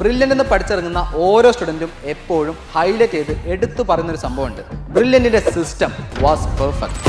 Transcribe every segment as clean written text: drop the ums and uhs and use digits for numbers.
Brilliant എന്ന് പഠിച്ചിറങ്ങുന്ന ഓരോ സ്റ്റുഡൻറ്റും എപ്പോഴും ഹൈലൈറ്റ് ചെയ്ത് എടുത്തു പറയുന്നൊരു സംഭവമുണ്ട്. ബ്രില്യൻറ്റിൻ്റെ സിസ്റ്റം വാസ് പെർഫെക്റ്റ്.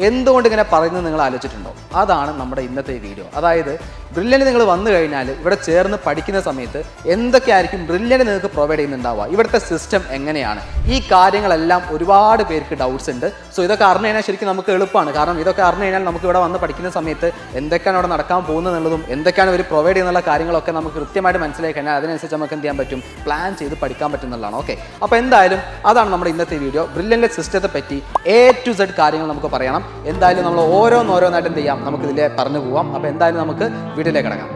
എന്തുകൊണ്ട് ഇങ്ങനെ പറയുന്നത് നിങ്ങൾ ആലോചിച്ചിട്ടുണ്ടോ? അതാണ് നമ്മുടെ ഇന്നത്തെ വീഡിയോ. അതായത് ബ്രില്യൻ്റ് നിങ്ങൾ വന്നു കഴിഞ്ഞാൽ ഇവിടെ ചേർന്ന് പഠിക്കുന്ന സമയത്ത് എന്തൊക്കെയായിരിക്കും ബ്രില്യൻ്റ് നിങ്ങൾക്ക് പ്രൊവൈഡ് ചെയ്യുന്നുണ്ടാവുക, ഇവിടുത്തെ സിസ്റ്റം എങ്ങനെയാണ്, ഈ കാര്യങ്ങളെല്ലാം ഒരുപാട് പേർക്ക് ഡൗട്ട്സ് ഉണ്ട്. സോ ഇതൊക്കെ അറിഞ്ഞു കഴിഞ്ഞാൽ ശരിക്കും നമുക്ക് എളുപ്പമാണ്. കാരണം ഇതൊക്കെ അറിഞ്ഞു കഴിഞ്ഞാൽ നമുക്ക് ഇവിടെ വന്ന് പഠിക്കുന്ന സമയത്ത് എന്തൊക്കെയാണ് അവിടെ നടക്കാൻ പോകുന്നതെന്നുള്ളതും എന്തൊക്കെയാണ് ഇവർ പ്രൊവൈഡ് ചെയ്യുന്നുള്ള കാര്യങ്ങളൊക്കെ നമുക്ക് കൃത്യമായിട്ട് മനസ്സിലാക്കി കഴിഞ്ഞാൽ അതിനനുസരിച്ച് നമുക്ക് എന്ത് ചെയ്യാൻ പറ്റും, പ്ലാൻ ചെയ്ത് പഠിക്കാൻ പറ്റുന്നതാണ്. ഓക്കെ, അപ്പോൾ എന്തായാലും അതാണ് നമ്മുടെ ഇന്നത്തെ വീഡിയോ. ബ്രില്യൻ്റ് സിസ്റ്റത്തെ പറ്റി A to Z കാര്യങ്ങൾ നമുക്ക് പറയണം. എന്തായാലും നമ്മൾ ഓരോന്നായിട്ട് എന്ത് ചെയ്യാം, നമുക്ക് ഇതിലെ പറഞ്ഞു പോവാം. അപ്പോൾ എന്തായാലും നമുക്ക് വീഡിയോയിലേക്ക് കിടക്കാം.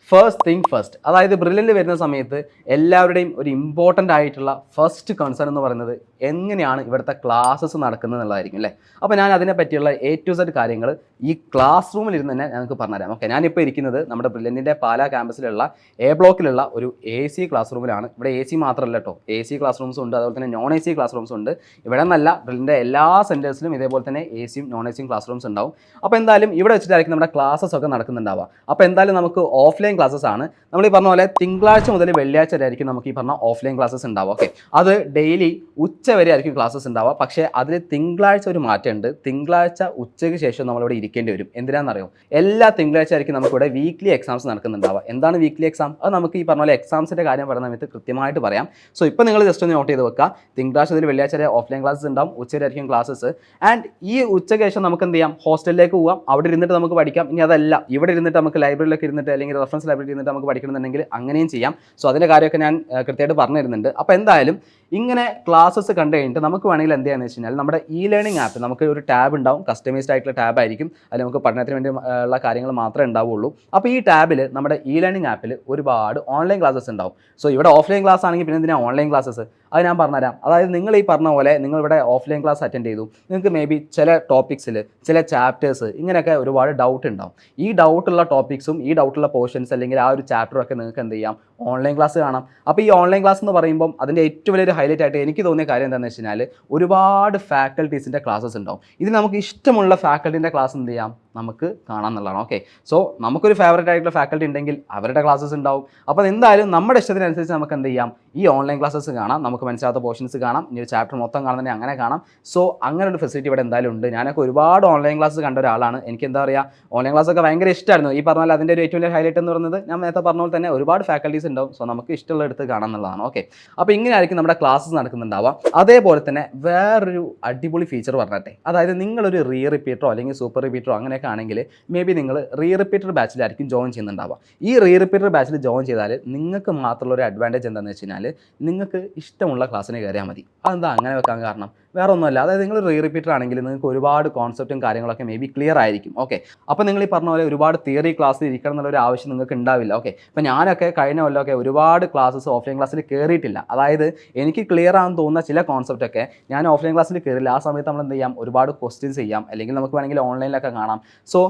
ഫസ്റ്റ് തിങ് ഫസ്റ്റ്, അതായത് ബ്രില്യൻ്റ് വരുന്ന സമയത്ത് എല്ലാവരുടെയും ഒരു ഇമ്പോർട്ടൻ്റ് ആയിട്ടുള്ള ഫസ്റ്റ് കൺസേൺ എന്ന് പറയുന്നത് എങ്ങനെയാണ് ഇവിടുത്തെ ക്ലാസ്സസ് നടക്കുന്നത് എന്നുള്ളതായിരിക്കും അല്ലേ. അപ്പോൾ ഞാൻ അതിനെ പറ്റിയുള്ള A to Z കാര്യങ്ങൾ ഈ ക്ലാസ് റൂമിൽ ഇരുന്ന് തന്നെ ഞങ്ങൾക്ക് പറഞ്ഞുതരാം. ഓക്കെ, ഞാനിപ്പോൾ ഇരിക്കുന്നത് നമ്മുടെ ബ്രില്യൻ്റിൻ്റെ പാലാ ക്യാമ്പസിലുള്ള A ബ്ലോക്കിലുള്ള ഒരു AC ക്ലാസ് റൂമിലാണ്. ഇവിടെ AC മാത്രമല്ല കേട്ടോ, AC ക്ലാസ് റൂംസും ഉണ്ട്, അതുപോലെ തന്നെ നോൺ AC ക്ലാസ് റൂംസും ഉണ്ട്. ഇവിടെ നിന്നല്ല, ബ്രില്യൻ്റെ എല്ലാ സെൻറ്റേഴ്സിലും ഇതേപോലെ തന്നെ AC non AC class rooms ഉണ്ടാവും. അപ്പോൾ എന്തായാലും ഇവിടെ വെച്ചിട്ടായിരിക്കും നമ്മുടെ ക്ലാസ്സസ് ഒക്കെ നടക്കുന്നുണ്ടാവുക. അപ്പോൾ എന്തായാലും നമുക്ക് ഓഫ്ലൈൻ ക്ലാസ്സസ് ആണ്. നമ്മൾ ഈ പറഞ്ഞ പോലെ തിങ്കളാഴ്ച മുതൽ വെള്ളിയാഴ്ച വരെ ആയിരിക്കും നമുക്ക് ഈ പറഞ്ഞ ഓഫ്ലൈൻ ക്ലാസ്സസ് ഉണ്ടാവുക. ഓക്കെ, അത് ഡെയിലി ഉച്ച വരെ ആയിരിക്കും ക്ലാസ്സസ് ഉണ്ടാവുക. പക്ഷേ അതിൽ തിങ്കളാഴ്ച ഒരു മാറ്റമുണ്ട്. തിങ്കളാഴ്ച ഉച്ചയ്ക്ക് ശേഷം നമ്മളിവിടെ ഇരിക്കേണ്ടി വരും. എന്തിനാണെന്നറിയോ? എല്ലാ തിങ്കളാഴ്ച ആയിരിക്കും നമുക്കിവിടെ വീക്ക്ലി എക്സാംസ് നടക്കുന്നുണ്ടാവുക. എന്താണ് വീക്ക്ലി എക്സാം? അത് നമുക്ക് ഈ പറഞ്ഞ പോലെ എക്സാംസിൻ്റെ കാര്യം പറയുന്ന സമയത്ത് കൃത്യമായിട്ട് പറയാം. സോ ഇപ്പോൾ നിങ്ങൾ ജസ്റ്റ് ഒന്ന് നോട്ട് ചെയ്ത് വെക്കുക. തിങ്കളാഴ്ച മുതൽ വെള്ളിയാഴ്ച വരെ ഓഫ്ലൈൻ ക്ലാസ്സസ് ഉണ്ടാവും, ഉച്ചവരെ ആയിരിക്കും ക്ലാസ്സസ്. ആൻഡ് ഈ ഉച്ചയ്ക്ക് ശേഷം നമുക്ക് എന്ത് ചെയ്യാം, ഹോസ്റ്റലിലേക്ക് പോകാം, അവിടെ ഇരുന്നിട്ട് നമുക്ക് പഠിക്കാം. ഇനി അതല്ല, ഇവിടെ ഇരുന്നിട്ട് നമുക്ക് ലൈബ്രറിയിലൊക്കെ ഇരുന്നിട്ട് അല്ലെങ്കിൽ റെഫറൻസ് ലൈബ്രറി ഇരുന്നിട്ട് നമുക്ക് പഠിക്കണമെന്നുണ്ടെങ്കിൽ അങ്ങനെയും ചെയ്യാം. സോ അതിൻ്റെ കാര്യമൊക്കെ ഞാൻ കൃത്യമായിട്ട് പറഞ്ഞു തരുന്നുണ്ട്. അപ്പോൾ എന്തായാലും ഇങ്ങനെ ക്ലാസ്സസ് കണ്ടു കഴിഞ്ഞിട്ട് നമുക്ക് വേണമെങ്കിൽ എന്ത് ചെയ്യാന്ന് വെച്ച് കഴിഞ്ഞാൽ നമ്മുടെ ലേണിംഗ് ആപ്പ് നമുക്ക് ഒരു ടാബ് ഉണ്ടാവും, കസ്റ്റമൈസ്ഡ് ആയിട്ടുള്ള ടാബ് ആയിരിക്കും. അതിൽ നമുക്ക് പഠനത്തിന് വേണ്ടി ഉള്ള കാര്യങ്ങൾ മാത്രമേ ഉണ്ടാവുള്ളൂ. അപ്പോൾ ഈ ടാബിൽ നമ്മുടെ ലേണിംഗ് ആപ്പിൽ ഒരുപാട് ഓൺലൈൻ ക്ലാസ്സസ് ഉണ്ടാവും. സോ ഇവിടെ ഓഫ്ലൈൻ ക്ലാസ് ആണെങ്കിൽ പിന്നെ എന്തിനാണ് ഓൺലൈൻ ക്ലാസ്സസ്? അത് ഞാൻ പറഞ്ഞുതരാം. അതായത് നിങ്ങൾ ഈ പറഞ്ഞ പോലെ നിങ്ങൾ ഇവിടെ ഓഫ്ലൈൻ ക്ലാസ് അറ്റൻഡ് ചെയ്തു, നിങ്ങൾക്ക് മേ ബി ചില ടോപ്പിക്സിൽ ചില ചാപ്റ്റേഴ്സ് ഇങ്ങനെയൊക്കെ ഒരുപാട് ഡൗട്ട് ഉണ്ടാവും. ഈ ഡൗട്ടുള്ള ടോപ്പിക്സും ഈ ഡൗട്ടുള്ള പോർഷൻസ് അല്ലെങ്കിൽ ആ ഒരു ചാപ്റ്ററൊക്കെ നിങ്ങൾക്ക് എന്ത് ചെയ്യാം, ഓൺലൈൻ ക്ലാസ് കാണാം. അപ്പോൾ ഈ ഓൺലൈൻ ക്ലാസ് എന്ന് പറയുമ്പോൾ അതിൻ്റെ ഏറ്റവും വലിയൊരു ഹൈലൈറ്റ് ആയിട്ട് എനിക്ക് തോന്നിയ കാര്യം എന്താണെന്ന് വെച്ച് കഴിഞ്ഞാൽ ഒരുപാട് ഫാക്കൽറ്റീസിൻ്റെ ക്ലാസ്സസ് ഉണ്ടാവും. ഇത് നമുക്ക് ഇഷ്ടമുള്ള ഫാക്കൽറ്റീൻ്റെ ക്ലാസ് എന്ത് ചെയ്യാം, നമുക്ക് കാണാം എന്നുള്ളതാണ്. ഓക്കെ, സോ നമുക്കൊരു ഫേവറേറ്റ് ആയിട്ടുള്ള ഫാക്കൽറ്റി ഉണ്ടെങ്കിൽ അവരുടെ ക്ലാസ്സസ് ഉണ്ടാവും. അപ്പോൾ എന്തായാലും നമ്മുടെ ഇഷ്ടത്തിനനുസരിച്ച് നമുക്ക് എന്ത് ചെയ്യാം, ഈ ഓൺലൈൻ ക്ലാസ്സസ് കാണാം, നമുക്ക് മനസ്സിലാത്ത പോർഷൻസ് കാണാം, ഇനി ഒരു ചാപ്റ്റർ മൊത്തം കാണുന്നതിന് അങ്ങനെ കാണാം. സോ അങ്ങനെ ഒരു ഫെസിലിറ്റി ഇവിടെ എന്തായാലും ഉണ്ട്. ഞാനൊക്കെ ഒരുപാട് ഓൺലൈൻ ക്ലാസ് കണ്ട ഒരാളാണ്. എനിക്ക് എന്താ പറയുക, ഓൺലൈൻ ക്ലാസ്സൊക്കെ ഭയങ്കര ഇഷ്ടമായിരുന്നു. ഈ പറഞ്ഞാൽ അതിൻ്റെ ഒരു ഏറ്റവും വലിയ ഹൈലൈറ്റ് എന്ന് പറയുന്നത് ഞാൻ നേരത്തെ പറഞ്ഞ പോലെ തന്നെ ഒരുപാട് ഫാക്കൽറ്റീസ് ഉണ്ടാവും. സോ നമുക്ക് ഇഷ്ടമുള്ള എടുത്ത് കാണാം എന്നുള്ളതാണ്. ഓക്കെ, അപ്പോൾ ഇങ്ങനെയായിരിക്കും നമ്മുടെ ക്ലാസ്സസ് നടക്കുന്നുണ്ടാവുക. അതേപോലെ തന്നെ വേറൊരു അടിപൊളി ഫീച്ചർ പറഞ്ഞിട്ടെ, അതായത് നിങ്ങളൊരു റിപ്പീറ്ററോ അല്ലെങ്കിൽ സൂപ്പർ റിപ്പീറ്ററോ അങ്ങനെയൊക്കെ ആണെങ്കിൽ മേ ബി നിങ്ങൾ റിപ്പീറ്റർ ബാച്ചിലായിരിക്കും ജോയിൻ ചെയ്യുന്നുണ്ടാവുക. ഈ റിപ്പീറ്റർ ബാച്ചിൽ ജോയിൻ ചെയ്താൽ നിങ്ങൾക്ക് മാത്രമുള്ള ഒരു അഡ്വാൻറ്റേജ് എന്താണെന്ന് വെച്ച് കഴിഞ്ഞാൽ നിങ്ങൾക്ക് ഇഷ്ടമുള്ള ക്ലാസ്സിന് കയറിയാൽ മതി. അതെന്താ അങ്ങനെ വെക്കാൻ കാരണം? വേറെ ഒന്നുമല്ല, അതായത് നിങ്ങൾ റിപ്പീറ്റർ ആണെങ്കിൽ നിങ്ങൾക്ക് ഒരുപാട് കോൺസെപ്റ്റും കാര്യങ്ങളൊക്കെ മേ ബി ക്ലിയർ ആയിരിക്കും. ഓക്കെ, അപ്പോൾ നിങ്ങൾ ഈ പറഞ്ഞ പോലെ ഒരുപാട് തിയറി ക്ലാസ്സിൽ ഇരിക്കണം എന്നുള്ളൊരു ആവശ്യം നിങ്ങൾക്ക് ഉണ്ടാവില്ല. ഓക്കെ, ഇപ്പോൾ ഞാനൊക്കെ കഴിഞ്ഞ കൊല്ലമൊക്കെ ഒരുപാട് ക്ലാസ്സസ് ഓഫ്ലൈൻ ക്ലാസ്സിൽ കയറിയിട്ടില്ല. അതായത് എനിക്ക് ക്ലിയർ ആണെന്ന് തോന്നുന്ന ചില കോൺസെപ്റ്റൊക്കെ ഞാൻ ഓഫ്ലൈൻ ക്ലാസ്സിൽ കയറില്ല. ആ സമയത്ത് നമ്മൾ എന്ത് ചെയ്യാം, ഒരുപാട് ക്വസ്റ്റ്യൻസ് ചെയ്യാം, അല്ലെങ്കിൽ നമുക്ക് വേണമെങ്കിൽ ഓൺലൈനിലൊക്കെ കാണാം. സോ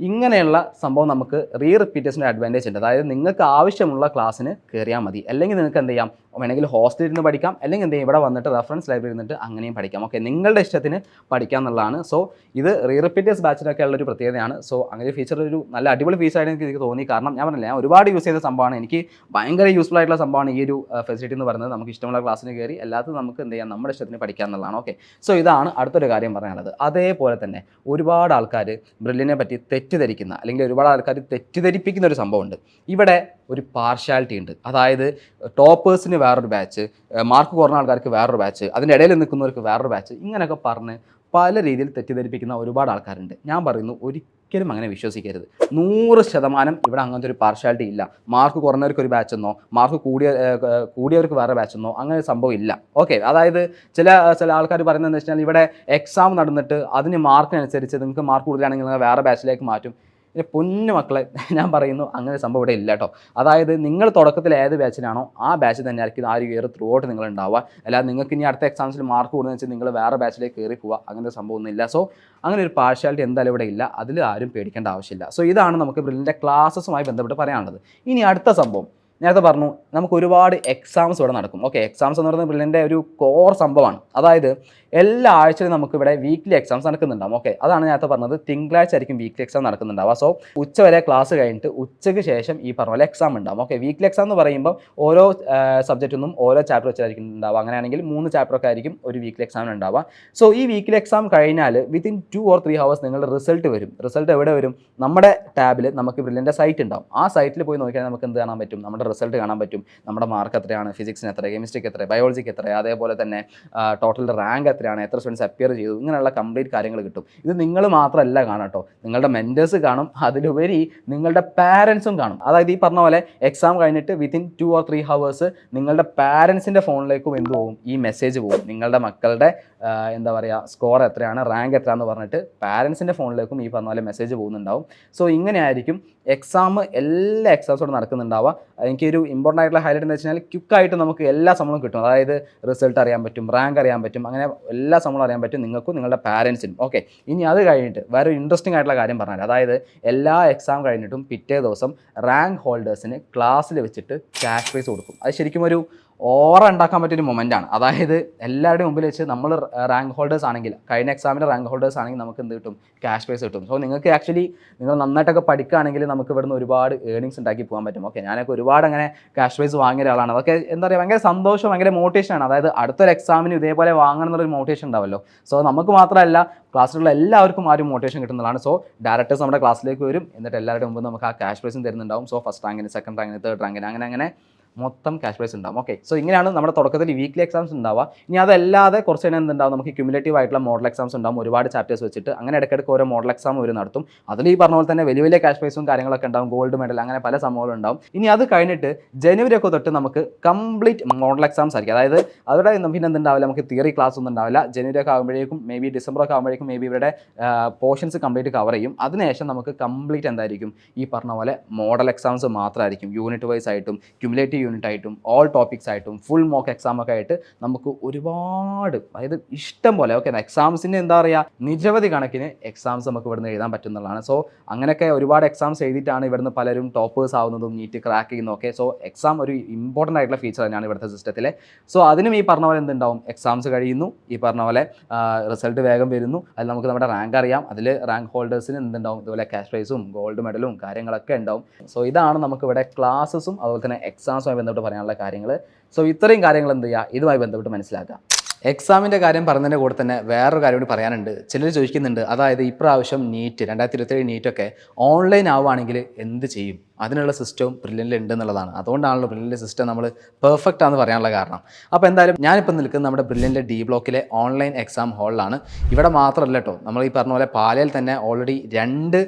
ഇങ്ങനെയുള്ള സംഭവം നമുക്ക് റിപ്പീറ്റേഴ്സിൻ്റെ അഡ്വാൻറ്റേജ് ഉണ്ട്. അതായത് നിങ്ങൾക്ക് ആവശ്യമുള്ള ക്ലാസ്സിന് കയറിയാൽ മതി. അല്ലെങ്കിൽ നിങ്ങൾക്ക് എന്ത് ചെയ്യാം, വേണമെങ്കിൽ ഹോസ്റ്റലിൽ ഇരുന്ന് പഠിക്കാം, അല്ലെങ്കിൽ എന്ത് ചെയ്യും, ഇവിടെ വന്നിട്ട് റെഫറൻസ് ലൈബ്രറി ഇരുന്നിട്ട് അങ്ങനെയും പഠിക്കാം. ഓക്കെ, നിങ്ങളുടെ ഇഷ്ടത്തിന് പഠിക്കാം എന്നുള്ളതാണ്. സോ ഇത് റിപ്പീറ്റേഴ്സ് ബാച്ചിനൊക്കെ ഉള്ളൊരു പ്രത്യേകതയാണ്. സോ അങ്ങനെ ഒരു ഫീച്ചർ ഒരു നല്ല അടിപൊളി ഫീച്ചറായിട്ട് എനിക്ക് തോന്നി. കാരണം ഞാൻ പറഞ്ഞില്ല, ഞാൻ ഒരുപാട് യൂസ് ചെയ്ത സംഭവമാണ്. എനിക്ക് ഭയങ്കര യൂസ്ഫുൾ ആയിട്ടുള്ള സംഭവമാണ് ഈ ഒരു ഫെസിലിറ്റി എന്ന് പറയുന്നത്. നമുക്ക് ഇഷ്ടമുള്ള ക്ലാസ്സിന് കയറി എല്ലാത്തും നമുക്ക് എന്ത് ചെയ്യാം, നമ്മുടെ ഇഷ്ടത്തിന് പഠിക്കാം എന്നുള്ളതാണ്. ഓക്കെ, സോ ഇതാണ് അടുത്തൊരു കാര്യം പറയാനുള്ളത്. അതേപോലെ തന്നെ ഒരുപാട് ആൾക്കാർ ബ്രില്ലിനെ പറ്റി തെറ്റിദ്ധരിക്കുന്ന അല്ലെങ്കിൽ ഒരുപാട് ആൾക്കാർ തെറ്റിദ്ധരിപ്പിക്കുന്ന ഒരു സംഭവമുണ്ട്. ഇവിടെ ഒരു പാർഷ്യാലിറ്റി ഉണ്ട്. അതായത് ടോപ്പേഴ്സിന് വേറൊരു ബാച്ച്, മാർക്ക് കുറഞ്ഞ ആൾക്കാർക്ക് വേറൊരു ബാച്ച്, അതിൻ്റെ ഇടയിൽ നിൽക്കുന്നവർക്ക് വേറൊരു ബാച്ച്, ഇങ്ങനെയൊക്കെ പറഞ്ഞ് പല രീതിയിൽ തെറ്റിദ്ധരിപ്പിക്കുന്ന ഒരുപാട് ആൾക്കാരുണ്ട്. ഞാൻ പറയുന്നു, ഒരിക്കലും അങ്ങനെ വിശ്വസിക്കരുത്. 100% ഇവിടെ അങ്ങനത്തെ ഒരു പാർഷ്യാലിറ്റി ഇല്ല. മാർക്ക് കുറഞ്ഞവർക്ക് ഒരു ബാച്ചെന്നോ മാർക്ക് കൂടിയവർക്ക് വേറെ ബാച്ചെന്നോ അങ്ങനെ ഒരു സംഭവം ഇല്ല. ഓക്കെ, അതായത് ചില ആൾക്കാർ പറയുന്നതെന്ന് വെച്ചാൽ ഇവിടെ എക്സാം നടന്നിട്ട് അതിന് മാർക്കിനനുസരിച്ച് നിങ്ങൾക്ക് മാർക്ക് കൂടുതലാണെങ്കിൽ നിങ്ങൾ വേറെ ബാച്ചിലേക്ക് മാറ്റും. പിന്നെ പൊന്നു മക്കളെ, ഞാൻ പറയുന്നു അങ്ങനെ സംഭവം ഇവിടെ ഇല്ല കേട്ടോ. അതായത് നിങ്ങൾ തുടക്കത്തിൽ ഏത് ബാച്ചിലാണോ ആ ബാച്ച് തന്നെ ആയിരിക്കും ആ ഒരു ഇയർ ത്രൂ ഔട്ട് നിങ്ങൾ ഉണ്ടാവുക. അല്ലാതെ നിങ്ങൾക്ക് ഇനി അടുത്ത എക്സാംസിൽ മാർക്ക് കൂടുന്നതെന്ന് വെച്ചാൽ നിങ്ങൾ വേറെ ബാച്ചിലേക്ക് കയറി പോവുക, അങ്ങനത്തെ സംഭവമൊന്നുമില്ല. സോ അങ്ങനെ ഒരു പാർഷ്യാലിറ്റി എന്തായാലും ഇവിടെ ഇല്ല. അതിൽ ആരും പേടിക്കേണ്ട ആവശ്യമില്ല. സോ ഇതാണ് നമുക്ക് ബ്രില്ലിൻ്റെ ക്ലാസ്സസുമായി ബന്ധപ്പെട്ട് പറയാനുള്ളത്. ഇനി അടുത്ത സംഭവം, നേരത്തെ പറഞ്ഞു നമുക്ക് ഒരുപാട് എക്സാംസ് ഇവിടെ നടക്കും. ഓക്കെ, എക്സാംസ് എന്ന് പറയുന്നത് ബ്രില്യൻ്റെ ഒരു കോർ സംഭവമാണ്. അതായത് എല്ലാ ആഴ്ചയിലും നമുക്ക് ഇവിടെ വീക്ക്ലി എക്സാംസ് നടക്കുന്നുണ്ടാവും. ഓക്കെ, അതാണ് നേരത്തെ പറഞ്ഞത്, തിങ്കളാഴ്ച ആയിരിക്കും വീക്ക്ലി എക്സാം നടക്കുന്നുണ്ടാവുക. സോ ഉച്ച വരെ ക്ലാസ് കഴിഞ്ഞിട്ട് ഉച്ചയ്ക്ക് ശേഷം ഈ പറഞ്ഞ പോലെ എക്സാം ഉണ്ടാവും. ഓക്കെ, വീക്ക്ലി എക്സാം എന്ന് പറയുമ്പോൾ ഓരോ സബ്ജക്റ്റിനും ഓരോ ചാപ്റ്റർ വെച്ചായിരിക്കും ഉണ്ടാവുക. അങ്ങനെയാണെങ്കിൽ 3 ചാപ്റ്ററൊക്കെ ആയിരിക്കും ഒരു വീക്ക്ലി എക്സാമിന് ഉണ്ടാവുക. സോ ഈ വീക്ക്ലി എക്സാം കഴിഞ്ഞാൽ വിത്തിൻ 2 or 3 hours നിങ്ങളുടെ റിസൾട്ട് വരും. റിസൾട്ട് എവിടെ വരും? നമ്മുടെ ടാബിൽ നമുക്ക് ബ്രില്യൻ്റെ സൈറ്റ് ഉണ്ടാവും. ആ സൈറ്റിൽ പോയി നോക്കിയാൽ നമുക്ക് എന്ത് കാണാൻ പറ്റും? നമ്മുടെ റിസൾട്ട് കാണാൻ പറ്റും. നമ്മുടെ മാർക്ക് എത്രയാണ്, ഫിസിക്സിന് എത്ര, കെമിസ്ട്രിക്ക് എത്ര, ബയോളജിക്ക് എത്ര, അതേപോലെ തന്നെ ടോട്ടൽ റാങ്ക് എത്രയാണ്, എത്ര സ്റ്റുഡൻസ് അപ്പിയർ ചെയ്തു, ഇങ്ങനെയുള്ള കംപ്ലീറ്റ് കാര്യങ്ങൾ കിട്ടും. ഇത് നിങ്ങൾ മാത്രമല്ല കാണാം കേട്ടോ, നിങ്ങളുടെ മെൻറ്റേഴ്സ് കാണും, അതിലുപരി നിങ്ങളുടെ പാരൻസും കാണും. അതായത് ഈ പറഞ്ഞ പോലെ എക്സാം കഴിഞ്ഞിട്ട് വിത്തിൻ 2 or 3 hours നിങ്ങളുടെ പാരൻസിൻ്റെ ഫോണിലേക്കും എന്ത് പോകും? ഈ മെസ്സേജ് പോകും. നിങ്ങളുടെ മക്കളുടെ എന്താ പറയുക, സ്കോർ എത്രയാണ്, റാങ്ക് എത്രയാണെന്ന് പറഞ്ഞിട്ട് പാരൻസിൻ്റെ ഫോണിലേക്കും ഈ പറഞ്ഞ പോലെ മെസ്സേജ് പോകുന്നുണ്ടാവും. സോ ഇങ്ങനെയായിരിക്കും എക്സാം, എല്ലാ എക്സാംസോടെ നടക്കുന്നുണ്ടാവുക. എനിക്കൊരു ഇമ്പോർട്ടൻ്റ് ആയിട്ടുള്ള ഹൈലൈറ്റ് എന്ന് വെച്ചാൽ ക്വിക്കായിട്ട് നമുക്ക് എല്ലാ സംഭവവും കിട്ടും. അതായത് റിസൾട്ട് അറിയാൻ പറ്റും, റാങ്ക് അറിയാൻ പറ്റും, അങ്ങനെ എല്ലാ സംഭവവും അറിയാൻ പറ്റും നിങ്ങൾക്കും നിങ്ങളുടെ പാരൻസിനും. ഓക്കെ, ഇനി അത് കഴിഞ്ഞിട്ട് വേറെ ഇൻട്രസ്റ്റിംഗ് ആയിട്ടുള്ള കാര്യം പറഞ്ഞാൽ, അതായത് എല്ലാ എക്സാം കഴിഞ്ഞിട്ടും പിറ്റേ ദിവസം റാങ്ക് ഹോൾഡേഴ്സിന് ക്ലാസ്സിൽ വെച്ചിട്ട് ക്യാഷ് പ്രൈസ് കൊടുക്കും. അത് ശരിക്കും ഒരു ഓറ ഉണ്ടാക്കാൻ പറ്റിയൊരു മൊമെൻ്റാണ്. അതായത് എല്ലാവരുടെയും മുമ്പിൽ വെച്ച് നമ്മൾ റാങ്ക് ഹോൾഡേഴ്സ് ആണെങ്കിൽ, കഴിഞ്ഞ എക്സാമിൻ്റെ റാങ്ക് ഹോൾഡേഴ്സ് ആണെങ്കിൽ നമുക്ക് എന്ത് കിട്ടും? ക്യാഷ് പ്രൈസ് കിട്ടും. സോ നിങ്ങൾക്ക് ആക്ച്വലി നിങ്ങൾ നന്നായിട്ടൊക്കെ പഠിക്കുകയാണെങ്കിൽ നമുക്ക് ഇവിടുന്ന് ഒരുപാട് ഏർണിങ്സ് ഉണ്ടാക്കി പോകാൻ പറ്റും. ഓക്കെ, ഞാനൊക്കെ ഒരുപാട് അങ്ങനെ ക്യാഷ് പ്രൈസ് വാങ്ങിയ ഒരാളാണ്. അതൊക്കെ എന്താ പറയുക, ഭയങ്കര സന്തോഷം, ഭയങ്കര മോട്ടിവേഷനാണ്. അതായത് അടുത്തൊരു എക്സാമിന് ഇതേപോലെ വാങ്ങണം എന്നുള്ളൊരു മോട്ടിവേഷൻ ഉണ്ടാവുമല്ലോ. സോ നമുക്ക് മാത്രമല്ല, ക്ലാസ്സിലുള്ള എല്ലാവർക്കും ആ ഒരു മോട്ടിവേഷൻ കിട്ടുന്നതാണ്. സോ ഡയറക്ടേഴ്സ് നമ്മുടെ ക്ലാസ്സിലേക്ക് വരും, എന്നിട്ട് എല്ലാവരുടെ മുമ്പ് നമുക്ക് ആ ക്യാഷ് പ്രൈസും തരുന്നുണ്ടാവും. സോ ഫസ്റ്റ് റാങ്കിന്, സെക്കൻഡ് റാങ്കിന്, തേർഡ് റാങ്കിന്, അങ്ങനെ മൊത്തം ക്യാഷ് പ്രൈസ് ഉണ്ടാവും. ഓക്കെ, സോ ഇങ്ങനെയാണ് നമ്മുടെ തുടക്കത്തിൽ വീക്ക്ലി എക്സാംസ് ഉണ്ടാവുക. ഇനി അതല്ലാതെ കുറച്ച് നേരം എന്തുണ്ടാവും, നമുക്ക് ക്യുമുലേറ്റീവ് ആയിട്ടുള്ള മോഡൽ എക്സാംസ് ഉണ്ടാവും, ഒരുപാട് ചാപ്റ്റേഴ്സ് വെച്ചിട്ട്. അങ്ങനെ ഇടയ്ക്കിടയ്ക്ക് ഓരോ മോഡൽ എക്സാം അവർ നടത്തും. അതിൽ ഈ പറഞ്ഞ പോലെ തന്നെ വലിയ വലിയ ക്യാഷ് പ്രൈസും കാര്യങ്ങളൊക്കെ ഉണ്ടാവും, ഗോൾഡ് മെഡൽ, അങ്ങനെ പല സംഭവങ്ങളും ഉണ്ടാവും. ഇനി അത് കഴിഞ്ഞിട്ട് ജനുവരി ഒക്കെ തൊട്ട് നമുക്ക് കംപ്ലീറ്റ് മോഡൽ എക്സാംസ് ആയിരിക്കും. അതായത് അവിടെ പിന്നെ എന്തുണ്ടാവില്ല, നമുക്ക് തിയറി ക്ലാസ് ഒന്നും ഉണ്ടാവില്ല. ജനുവരി ഒക്കെ ആകുമ്പോഴേക്കും, മേ ബി ഡിസംബർ ഒക്കെ ആകുമ്പോഴേക്കും മേ ബി ഇവരുടെ പോർഷൻസ് കംപ്ലീറ്റ് കവർ ചെയ്യും. അതിനുശേഷം നമുക്ക് കംപ്ലീറ്റ് എന്തായിരിക്കും, ഈ പറഞ്ഞ പോലെ മോഡൽ എക്സാംസ് മാത്രമായിരിക്കും. യൂണിറ്റ് വൈസ് ആയിട്ടും ക്യുമുലേറ്റീവ് യൂണിറ്റ് ആയിട്ടും ഓൾ ടോപ്പിക്സ് ആയിട്ടും ഫുൾ മോക്ക് എക്സാം ഒക്കെ ആയിട്ട് നമുക്ക് ഒരുപാട്, അതായത് ഇഷ്ടം പോലെ, ഓക്കെ, എക്സാംസിന് എന്താ പറയുക, നിരവധി കണക്കിന് എക്സാംസ് നമുക്ക് ഇവിടുന്ന് എഴുതാൻ പറ്റുന്നതാണ്. സോ അങ്ങനെയൊക്കെ ഒരുപാട് എക്സാംസ് എഴുതിയിട്ടാണ് ഇവിടുന്ന് പലരും ടോപ്പേഴ്സ് ആവുന്നതും നീറ്റ് ക്രാക്ക് ചെയ്യുന്നതൊക്കെ. സോ എക്സാം ഒരു ഇമ്പോർട്ടൻ്റ് ആയിട്ടുള്ള ഫീച്ചർ തന്നെയാണ് ഇവിടുത്തെ സിസ്റ്റത്തിലെ. സോ അതിനും ഈ പറഞ്ഞ പോലെ എന്തുണ്ടാവും, എക്സാംസ് കഴിയുന്നു, ഈ പറഞ്ഞ പോലെ റിസൾട്ട് വേഗം വരുന്നു, അതിൽ നമുക്ക് നമ്മുടെ റാങ്ക് അറിയാം, അതിൽ റാങ്ക് ഹോൾഡേഴ്സിന് എന്തുണ്ടാവും, ഇതുപോലെ ക്യാഷ് പ്രൈസും ഗോൾഡ് മെഡലും കാര്യങ്ങളൊക്കെ ഉണ്ടാവും. സോ ഇതാണ് നമുക്കിവിടെ ക്ലാസ്സസും അതുപോലെ തന്നെ എക്സാംസുമായി ബന്ധപ്പെട്ട് പറയാനുള്ള കാര്യങ്ങൾ. സോ ഇത്രയും കാര്യങ്ങൾ എന്ത് ചെയ്യുക, ഇതുമായി ബന്ധപ്പെട്ട് മനസ്സിലാക്കുക. എക്സാമിൻ്റെ കാര്യം പറഞ്ഞതിൻ്റെ കൂടെ തന്നെ വേറൊരു കാര്യം കൂടി പറയാനുണ്ട്. ചിലർ ചോദിക്കുന്നുണ്ട്, അതായത് ഇപ്രാവശ്യം നീറ്റ് 2027 നീറ്റൊക്കെ ഓൺലൈൻ ആവുകയാണെങ്കിൽ എന്ത് ചെയ്യും? അതിനുള്ള സിസ്റ്റവും ബ്രില്യൻ്റിൽ ഉണ്ട് എന്നുള്ളതാണ്. അതുകൊണ്ടാണല്ലോ ബ്രില്യൻ്റിൻ്റെ സിസ്റ്റം നമ്മൾ പെർഫെക്റ്റ് ആണെന്ന് പറയാനുള്ള കാരണം. അപ്പോൾ എന്തായാലും ഞാനിപ്പോൾ നിൽക്കുന്നത് നമ്മുടെ ബ്രില്യൻ്റിലെ ഡി ബ്ലോക്കിലെ ഓൺലൈൻ എക്സാം ഹാളിലാണ്. ഇവിടെ മാത്രമല്ല കേട്ടോ, നമ്മൾ ഈ പറഞ്ഞ പോലെ പാലയിൽ തന്നെ ഓൾറെഡി 2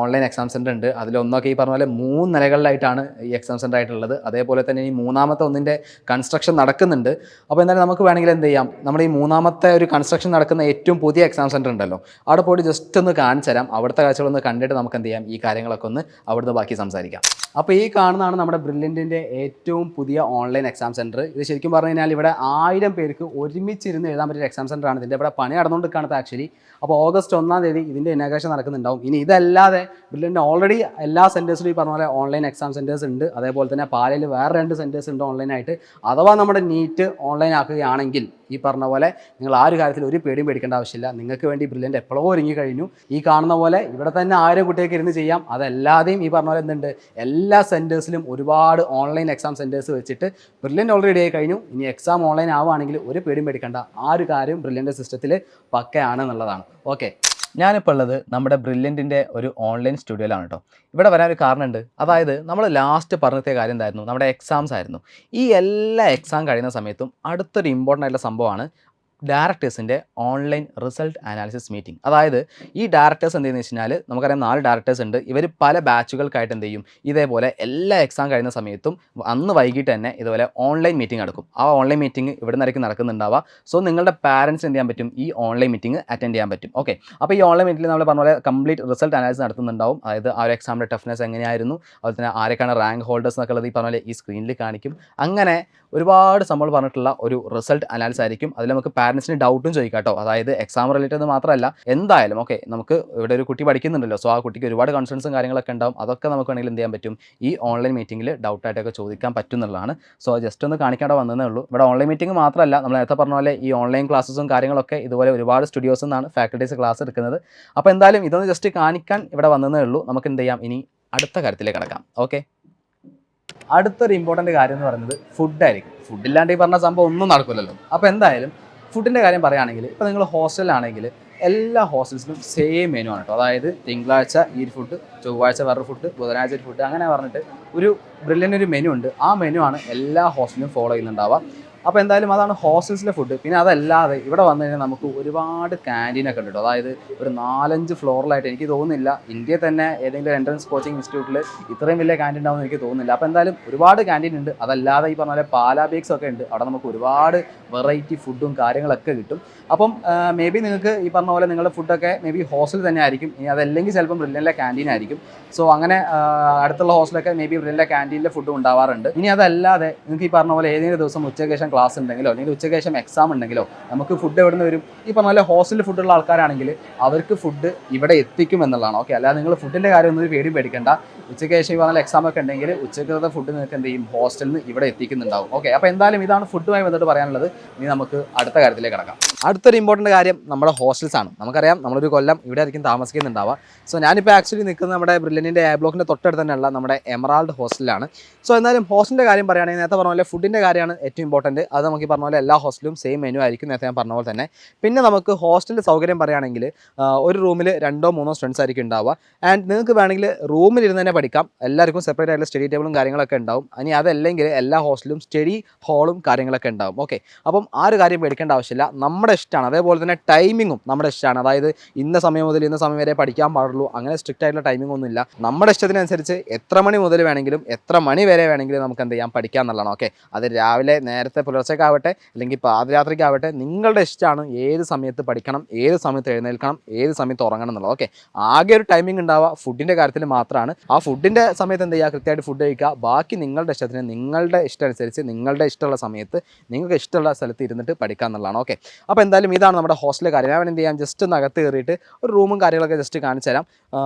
ഓൺലൈൻ എക്സാം സെൻ്റർ ഉണ്ട്. അതിലൊന്നൊക്കെ ഈ പറഞ്ഞ പോലെ 3 നിലകളിലായിട്ടാണ് ഈ എക്സാം സെൻ്റർ ആയിട്ടുള്ളത്. അതേപോലെ തന്നെ ഈ മൂന്നാമത്തെ ഒന്നിൻ്റെ കൺസ്ട്രക്ഷൻ നടക്കുന്നുണ്ട്. അപ്പോൾ എന്തായാലും നമുക്ക് വേണമെങ്കിൽ എന്ത് ചെയ്യാം, നമ്മുടെ ഈ മൂന്നാമത്തെ ഒരു കൺസ്ട്രക്ഷൻ നടക്കുന്ന ഏറ്റവും പുതിയ എക്സാം സെൻ്റർ ഉണ്ടല്ലോ, അവിടെ പോയിട്ട് ജസ്റ്റ് ഒന്ന് കാണിച്ചു തരാം. അവിടുത്തെ കാഴ്ചകളൊന്ന് കണ്ടിട്ട് നമുക്ക് എന്ത് ചെയ്യാം, ഈ കാര്യങ്ങളൊക്കെ ഒന്ന് അവിടുന്ന് ബാക്കി സംസാരിക്കാം. അപ്പോൾ ഈ കാണുന്നതാണ് നമ്മുടെ ബ്രില്യൻറ്റിൻ്റെ ഏറ്റവും പുതിയ ഓൺലൈൻ എക്സാം സെൻറ്റർ. ഇത് ശരിക്കും പറഞ്ഞു കഴിഞ്ഞാൽ ഇവിടെ 1000 പേർക്ക് ഒരുമിച്ചിരുന്ന് എഴുതാൻ പറ്റിയ എക്സാം സെൻ്ററാണ്. ഇതിൻ്റെ ഇവിടെ പണി നടന്നുകൊണ്ടിരിക്കുകയാണ് ഇപ്പോൾ ആക്ച്വലി. അപ്പോൾ ഓഗസ്റ്റ് 1-ാം തീയതി ഇതിൻ്റെ ഇനാഗ്രേഷൻ നടക്കുന്നുണ്ടാവും. ഇനി ഇതല്ലാതെ ബ്രില്യൻറ്റ് ഓൾറെഡി എല്ലാ സെൻറ്റേഴ്സിലും ഈ പറഞ്ഞ പോലെ ഓൺലൈൻ എക്സാം സെൻറ്റേഴ്സ് ഉണ്ട്. അതേപോലെ തന്നെ പാലയിൽ വേറെ 2 സെൻറ്റേഴ്സ് ഉണ്ട് ഓൺലൈനായിട്ട്. അഥവാ നമ്മുടെ നീറ്റ് ഓൺലൈൻ ആക്കുകയാണെങ്കിൽ ഈ പറഞ്ഞ പോലെ നിങ്ങൾ ആ ഒരു കാര്യത്തിൽ ഒരു പേടിയും പേടിക്കേണ്ട ആവശ്യമില്ല. നിങ്ങൾക്ക് വേണ്ടി ബ്രില്യൻറ്റ് എപ്പോഴോ ഒരുങ്ങി കഴിഞ്ഞു. ഈ കാണുന്ന പോലെ ഇവിടെ തന്നെ 1000 കുട്ടികൾക്ക് ഇരുന്ന് ചെയ്യാം. അതല്ലാതെയും ഈ പറഞ്ഞ പോലെ എന്തുണ്ട്, എല്ലാ സെൻറ്റേഴ്സിലും ഒരുപാട് ഓൺലൈൻ എക്സാം സെൻറ്റേഴ്സ് വെച്ചിട്ട് ബ്രില്യൻറ്റ് ഓൾറെഡി ആയി കഴിഞ്ഞു. ഇനി എക്സാം ഓൺലൈൻ ആവുകയാണെങ്കിൽ ഒരു പേടിയും പേടിക്കേണ്ട. ആ ഒരു കാര്യം ബ്രില്യൻറ്റ് സിസ്റ്റത്തിൽ പക്കയാണ് എന്നുള്ളതാണ്. ഓക്കെ, ഞാനിപ്പോൾ ഉള്ളത് നമ്മുടെ ബ്രില്യൻറ്റിൻ്റെ ഒരു ഓൺലൈൻ സ്റ്റുഡിയോയിലാണ് കേട്ടോ. ഇവിടെ വരാൻ ഒരു കാരണമുണ്ട്. അതായത് നമ്മൾ ലാസ്റ്റ് പറഞ്ഞത്തെ കാര്യം എന്തായിരുന്നു, നമ്മുടെ എക്സാംസ് ആയിരുന്നു. ഈ എല്ലാ എക്സാം കഴിയുന്ന സമയത്തും അടുത്തൊരു ഇമ്പോർട്ടൻ്റ് ആയിട്ടുള്ള സംഭവമാണ് ഡയറക്ടേഴ്സിൻ്റെ ഓൺലൈൻ റിസൾട്ട് അനാലിസിസ് മീറ്റിംഗ്. അതായത് ഈ ഡയറക്ടേഴ്സ് എന്ത് ചെയ്യുന്നത് വെച്ച് കഴിഞ്ഞാൽ, നമുക്കറിയാം 4 ഡയറക്ടേഴ്സ് ഉണ്ട്. ഇവർ പല ബാച്ചുകൾക്കായിട്ട് എന്ത് ചെയ്യും, ഇതേപോലെ എല്ലാ എക്സാം കഴിയുന്ന സമയത്തും അന്ന് വൈകിട്ട് തന്നെ ഇതുപോലെ ഓൺലൈൻ മീറ്റിംഗ് നടക്കും. ആ ഓൺലൈൻ മീറ്റിംഗ് ഇവിടെ നിന്നായിരിക്കും നടക്കുന്നുണ്ടാവുക. സോ നിങ്ങളുടെ പാരൻസ് എന്ത് ചെയ്യാൻ പറ്റും, ഈ ഓൺലൈൻ മീറ്റിംഗ് അറ്റൻഡ് ചെയ്യാൻ പറ്റും. ഓക്കെ, അപ്പോൾ ഈ ഓൺലൈൻ മീറ്റിംഗിൽ നമ്മൾ പറഞ്ഞ പോലെ കംപ്ലീറ്റ് റിസൾട്ട് അനാലിസിസ് നടത്തുന്നുണ്ടാവും. അതായത് ആ ഒരു എക്സാമിൻ്റെ ടഫ്നെസ് എങ്ങനെയായിരുന്നു, അതുപോലെ തന്നെ ആരൊക്കെയാണ് റാങ്ക് ഹോൾഡേഴ്സ് എന്നൊക്കെ ഉള്ളത് ഈ പറഞ്ഞ പോലെ ഈ സ്ക്രീനിൽ കാണിക്കും. അങ്ങനെ ഒരുപാട് സംഭവം പറഞ്ഞിട്ടുള്ള ഒരു റിസൾട്ട് അനാലിസിസ് ആയിരിക്കും. അതിൽ നമുക്ക് പാരൻസിന് ഡൗട്ടും ചോദിക്കാം കേട്ടോ. അതായത് എക്സാം റിലേറ്റഡ് മാത്രമല്ല, എന്തായാലും ഓക്കെ നമുക്ക് ഇവിടെ ഒരു കുട്ടി പഠിക്കുന്നുണ്ടല്ലോ, സോ ആ കുട്ടിക്ക് ഒരുപാട് കൺസേൺസും കാര്യങ്ങളൊക്കെ ഉണ്ടാവും. അതൊക്കെ നമുക്ക് വേണമെങ്കിൽ എന്ത് ചെയ്യാൻ പറ്റും, ഈ ഓൺലൈൻ മീറ്റിംഗിൽ ഡൗട്ടായിട്ടൊക്കെ ചോദിക്കാൻ പറ്റും എന്നുള്ളതാണ്. സോ ജസ്റ്റ് ഒന്ന് കാണിക്കേണ്ട വന്നതേ ഉള്ളൂ. ഇവിടെ ഓൺലൈൻ മീറ്റിംഗ് മാത്രമല്ല, നമ്മൾ നേരത്തെ പറഞ്ഞ പോലെ ഈ ഓൺലൈൻ ക്ലാസ്സും കാര്യങ്ങളൊക്കെ ഇതുപോലെ ഒരുപാട് സ്റ്റുഡിയോസിൽ നിന്നാണ് ഫാക്കൽറ്റീസ് ക്ലാസ് എടുക്കുന്നത്. അപ്പോൾ എന്തായാലും ഇതൊന്ന് ജസ്റ്റ് കാണിക്കാൻ ഇവിടെ വന്നതേ ഉള്ളൂ. നമുക്ക് എന്ത് ചെയ്യാം, ഇനി അടുത്ത കാര്യത്തിലേക്ക് കിടക്കാം. ഓക്കെ, അടുത്തൊരു ഇമ്പോർട്ടൻ്റ് കാര്യം എന്ന് പറയുന്നത് ഫുഡായിരിക്കും. ഫുഡില്ലാണ്ട് ഈ പറഞ്ഞ സംഭവം ഒന്നും നടക്കില്ലല്ലോ. അപ്പോൾ എന്തായാലും ഫുഡിൻ്റെ കാര്യം പറയുകയാണെങ്കിൽ, ഇപ്പോൾ നിങ്ങൾ ഹോസ്റ്റലിലാണെങ്കിൽ എല്ലാ ഹോസ്റ്റൽസിലും സെയിം മെനു ആണ് കേട്ടോ. അതായത് തിങ്കളാഴ്ച ഈ ഫുഡ്, ചൊവ്വാഴ്ച വേറൊരു ഫുഡ്, ബുധനാഴ്ച ഒരു ഫുഡ്, അങ്ങനെ പറഞ്ഞിട്ട് ഒരു ബ്രില്യൻ്റ് ഒരു മെനു ഉണ്ട്. ആ മെനു ആണ് എല്ലാ ഹോസ്റ്റലിലും ഫോളോ ചെയ്യുന്നുണ്ടാവുക. അപ്പോൾ എന്തായാലും അതാണ് ഹോസ്റ്റൽസിലെ ഫുഡ്. പിന്നെ അതല്ലാതെ ഇവിടെ വന്നു കഴിഞ്ഞാൽ നമുക്ക് ഒരുപാട് ക്യാൻറ്റീനൊക്കെ ഉണ്ട് കേട്ടോ. അതായത് ഒരു 4-5 ഫ്ലോറിലായിട്ട്, എനിക്ക് തോന്നുന്നില്ല ഇന്ത്യയിൽ തന്നെ ഏതെങ്കിലും എൻട്രൻസ് കോച്ചിങ് ഇൻസ്റ്റിറ്റ്യൂട്ടിൽ ഇത്രയും വലിയ ക്യാൻറ്റീൻ ഉണ്ടാവുമെന്ന് എനിക്ക് തോന്നുന്നില്ല. അപ്പോൾ എന്തായാലും ഒരുപാട് ക്യാൻറ്റീൻ ഉണ്ട്. അതല്ലാതെ ഈ പറഞ്ഞ പോലെ പാലാ ബേക്സ് ഒക്കെ ഉണ്ട്. അവിടെ നമുക്ക് ഒരുപാട് വെറൈറ്റി ഫുഡും കാര്യങ്ങളൊക്കെ കിട്ടും. അപ്പം മേ ബി നിങ്ങൾക്ക് ഈ പറഞ്ഞ പോലെ നിങ്ങളുടെ ഫുഡൊക്കെ മേ ബി ഹോസ്റ്റൽ തന്നെ ആയിരിക്കും. ഇനി അതല്ലെങ്കിൽ ചിലപ്പം ബ്രില്യൻ്റിലെ ക്യാൻറ്റീൻ ആയിരിക്കും. സോ അങ്ങനെ അടുത്തുള്ള ഹോസ്റ്റലൊക്കെ മേ ബി ബ്രില്യൻ്റിലെ ക്യാൻറ്റീനിലെ ഫുഡ് ഉണ്ടാവാറുണ്ട്. ഇനി അതല്ലാതെ നിങ്ങൾക്ക് ഈ പറഞ്ഞ പോലെ ഏതെങ്കിലും ദിവസം ഉച്ചയ്ക്ക് ശേഷം ക്ലാസ് ഉണ്ടെങ്കിലോ അല്ലെങ്കിൽ ഉച്ചയ്ക്ക് ശേഷം എക്സാം ഉണ്ടെങ്കിലോ നമുക്ക് ഫുഡ് എവിടെ നിന്ന് വരും, ഈ പറഞ്ഞ പോലെ ഹോസ്റ്റലിൽ ഫുഡുള്ള ആൾക്കാരാണെങ്കിൽ അവർക്ക് ഫുഡ് ഇവിടെ എത്തിക്കും എന്നുള്ളതാണ്. ഓക്കെ, അല്ലാതെ നിങ്ങൾ ഫുഡിൻ്റെ കാര്യം ഒന്നും പേടിക്കേണ്ട. ഉച്ചയ്ക്ക് ശേഷം ഈ പറഞ്ഞ എക്സാം ഒക്കെ ഉണ്ടെങ്കിൽ ഉച്ചക്കത്തെ ഫുഡ് നിങ്ങൾക്ക് എന്ത് ചെയ്യും, ഹോസ്റ്റലിൽ നിന്ന് ഇവിടെ എത്തിക്കുന്നുണ്ടാവും. ഓക്കെ, അപ്പോൾ എന്തായാലും ഇതാണ് ഫുഡുമായി ബന്ധപ്പെട്ട് പറയാനുള്ളത്. ഇനി നമുക്ക് അടുത്ത കാര്യത്തിലേക്ക് കിടക്കാം. അടുത്തൊരു ഇമ്പോർട്ടൻ്റ് കാര്യം നമ്മുടെ ഹോസ്റ്റൽസ് ആണ്. നമുക്കറിയാം നമ്മളൊരു കൊല്ലം ഇവിടെ ആയിരിക്കും താമസിക്കുന്നുണ്ടാവുക. സോ ഞാനിപ്പോൾ ആക്ച്വലി നിൽക്കുന്നത് നമ്മുടെ ബ്രില്യൻറ്റിൻ്റെ എ ബ്ലോക്കിൻ്റെ തൊട്ടടുത്ത് തന്നെയുള്ള നമ്മുടെ എമറാൾഡ് ഹോസ്റ്റലിലാണ്. സോ എന്തായാലും ഹോസ്റ്റലിൻ്റെ കാര്യം പറയുകയാണെങ്കിൽ നേരത്തെ പറഞ്ഞ പോലെ ഫുഡിൻ്റെ കാര്യമാണ് ഏറ്റവും ഇമ്പോർട്ടൻറ്റ്. അത് നമുക്ക് ഈ പറഞ്ഞ പോലെ എല്ലാ ഹോസ്റ്റലും സെയിം മെനു ആയിരിക്കും, നേരത്തെ ഞാൻ പറഞ്ഞ പോലെ തന്നെ. പിന്നെ നമുക്ക് ഹോസ്റ്റലിൻ്റെ സൗകര്യം പറയുകയാണെങ്കിൽ ഒരു റൂമിൽ 2-3 സ്റ്റുഡൻസ് ആയിരിക്കും ഉണ്ടാവുക. ആൻഡ് നിങ്ങൾക്ക് വേണമെങ്കിൽ റൂമിലിരുന്ന് തന്നെ പഠിക്കാം. എല്ലാവർക്കും സെപ്പറേറ്റ് ആയിട്ടുള്ള സ്റ്റഡി ടേബിളും കാര്യങ്ങളൊക്കെ ഉണ്ടാവും. ഇനി അതല്ലെങ്കിൽ എല്ലാ ഹോസ്റ്റലും സ്റ്റഡി ഹോളും കാര്യങ്ങളൊക്കെ ഉണ്ടാവും. ഓക്കെ, അപ്പം ആ ഒരു കാര്യം പേടിക്കേണ്ട ആവശ്യമില്ല. നമ്മുടെ ഇഷ്ടമാണ്. അതേപോലെ തന്നെ ടൈമിങ്ങും നമ്മുടെ ഇഷ്ടമാണ്. അതായത് ഇന്ന സമയം മുതൽ ഇന്ന സമയം വരെ പഠിക്കാൻ പാടുള്ളൂ, അങ്ങനെ സ്ട്രിക്റ്റ് ആയിട്ടുള്ള ടൈമിംഗ് ഒന്നുമില്ല. നമ്മുടെ ഇഷ്ടത്തിനനുസരിച്ച് എത്ര മണി മുതൽ വേണമെങ്കിലും എത്ര മണി വരെ വേണമെങ്കിലും നമുക്ക് എന്ത് ചെയ്യാം, പഠിക്കാം എന്നുള്ളതാണ്. ഓക്കെ, അത് രാവിലെ നേരത്തെ പുലർച്ചയ്ക്കാവട്ടെ അല്ലെങ്കിൽ പാതിരാത്രിക്കാവട്ടെ നിങ്ങളുടെ ഇഷ്ടമാണ് ഏത് സമയത്ത് പഠിക്കണം, ഏത് സമയത്ത് എഴുന്നേൽക്കണം, ഏത് സമയത്ത് ഉറങ്ങണം എന്നുള്ളത്. ഓക്കെ, ആകെ ഒരു ടൈമിംഗ് ഉണ്ടാവുക ഫുഡിൻ്റെ കാര്യത്തിൽ മാത്രമാണ്. ആ ഫുഡിൻ്റെ സമയത്ത് എന്ത് ചെയ്യുക, കൃത്യമായിട്ട് ഫുഡ് കഴിക്കുക. ബാക്കി നിങ്ങളുടെ ഇഷ്ടത്തിന്, നിങ്ങളുടെ ഇഷ്ടം അനുസരിച്ച് നിങ്ങളുടെ ഇഷ്ടമുള്ള സമയത്ത് നിങ്ങൾക്ക് ഇഷ്ടമുള്ള സ്ഥലത്ത് ഇരുന്നിട്ട് പഠിക്കുക എന്നുള്ളതാണ്. ഓക്കെ, അപ്പോൾ എന്തായാലും ഇതാണ് നമ്മുടെ ഹോസ്റ്റലിലെ കാര്യം. ഞാൻ എന്ത് ചെയ്യാം, ജസ്റ്റ് ഒന്ന് അകത്ത് കയറിയിട്ട് ഒരു റൂമും കാര്യങ്ങളൊക്കെ ജസ്റ്റ് കാണിച്ചു തരാം,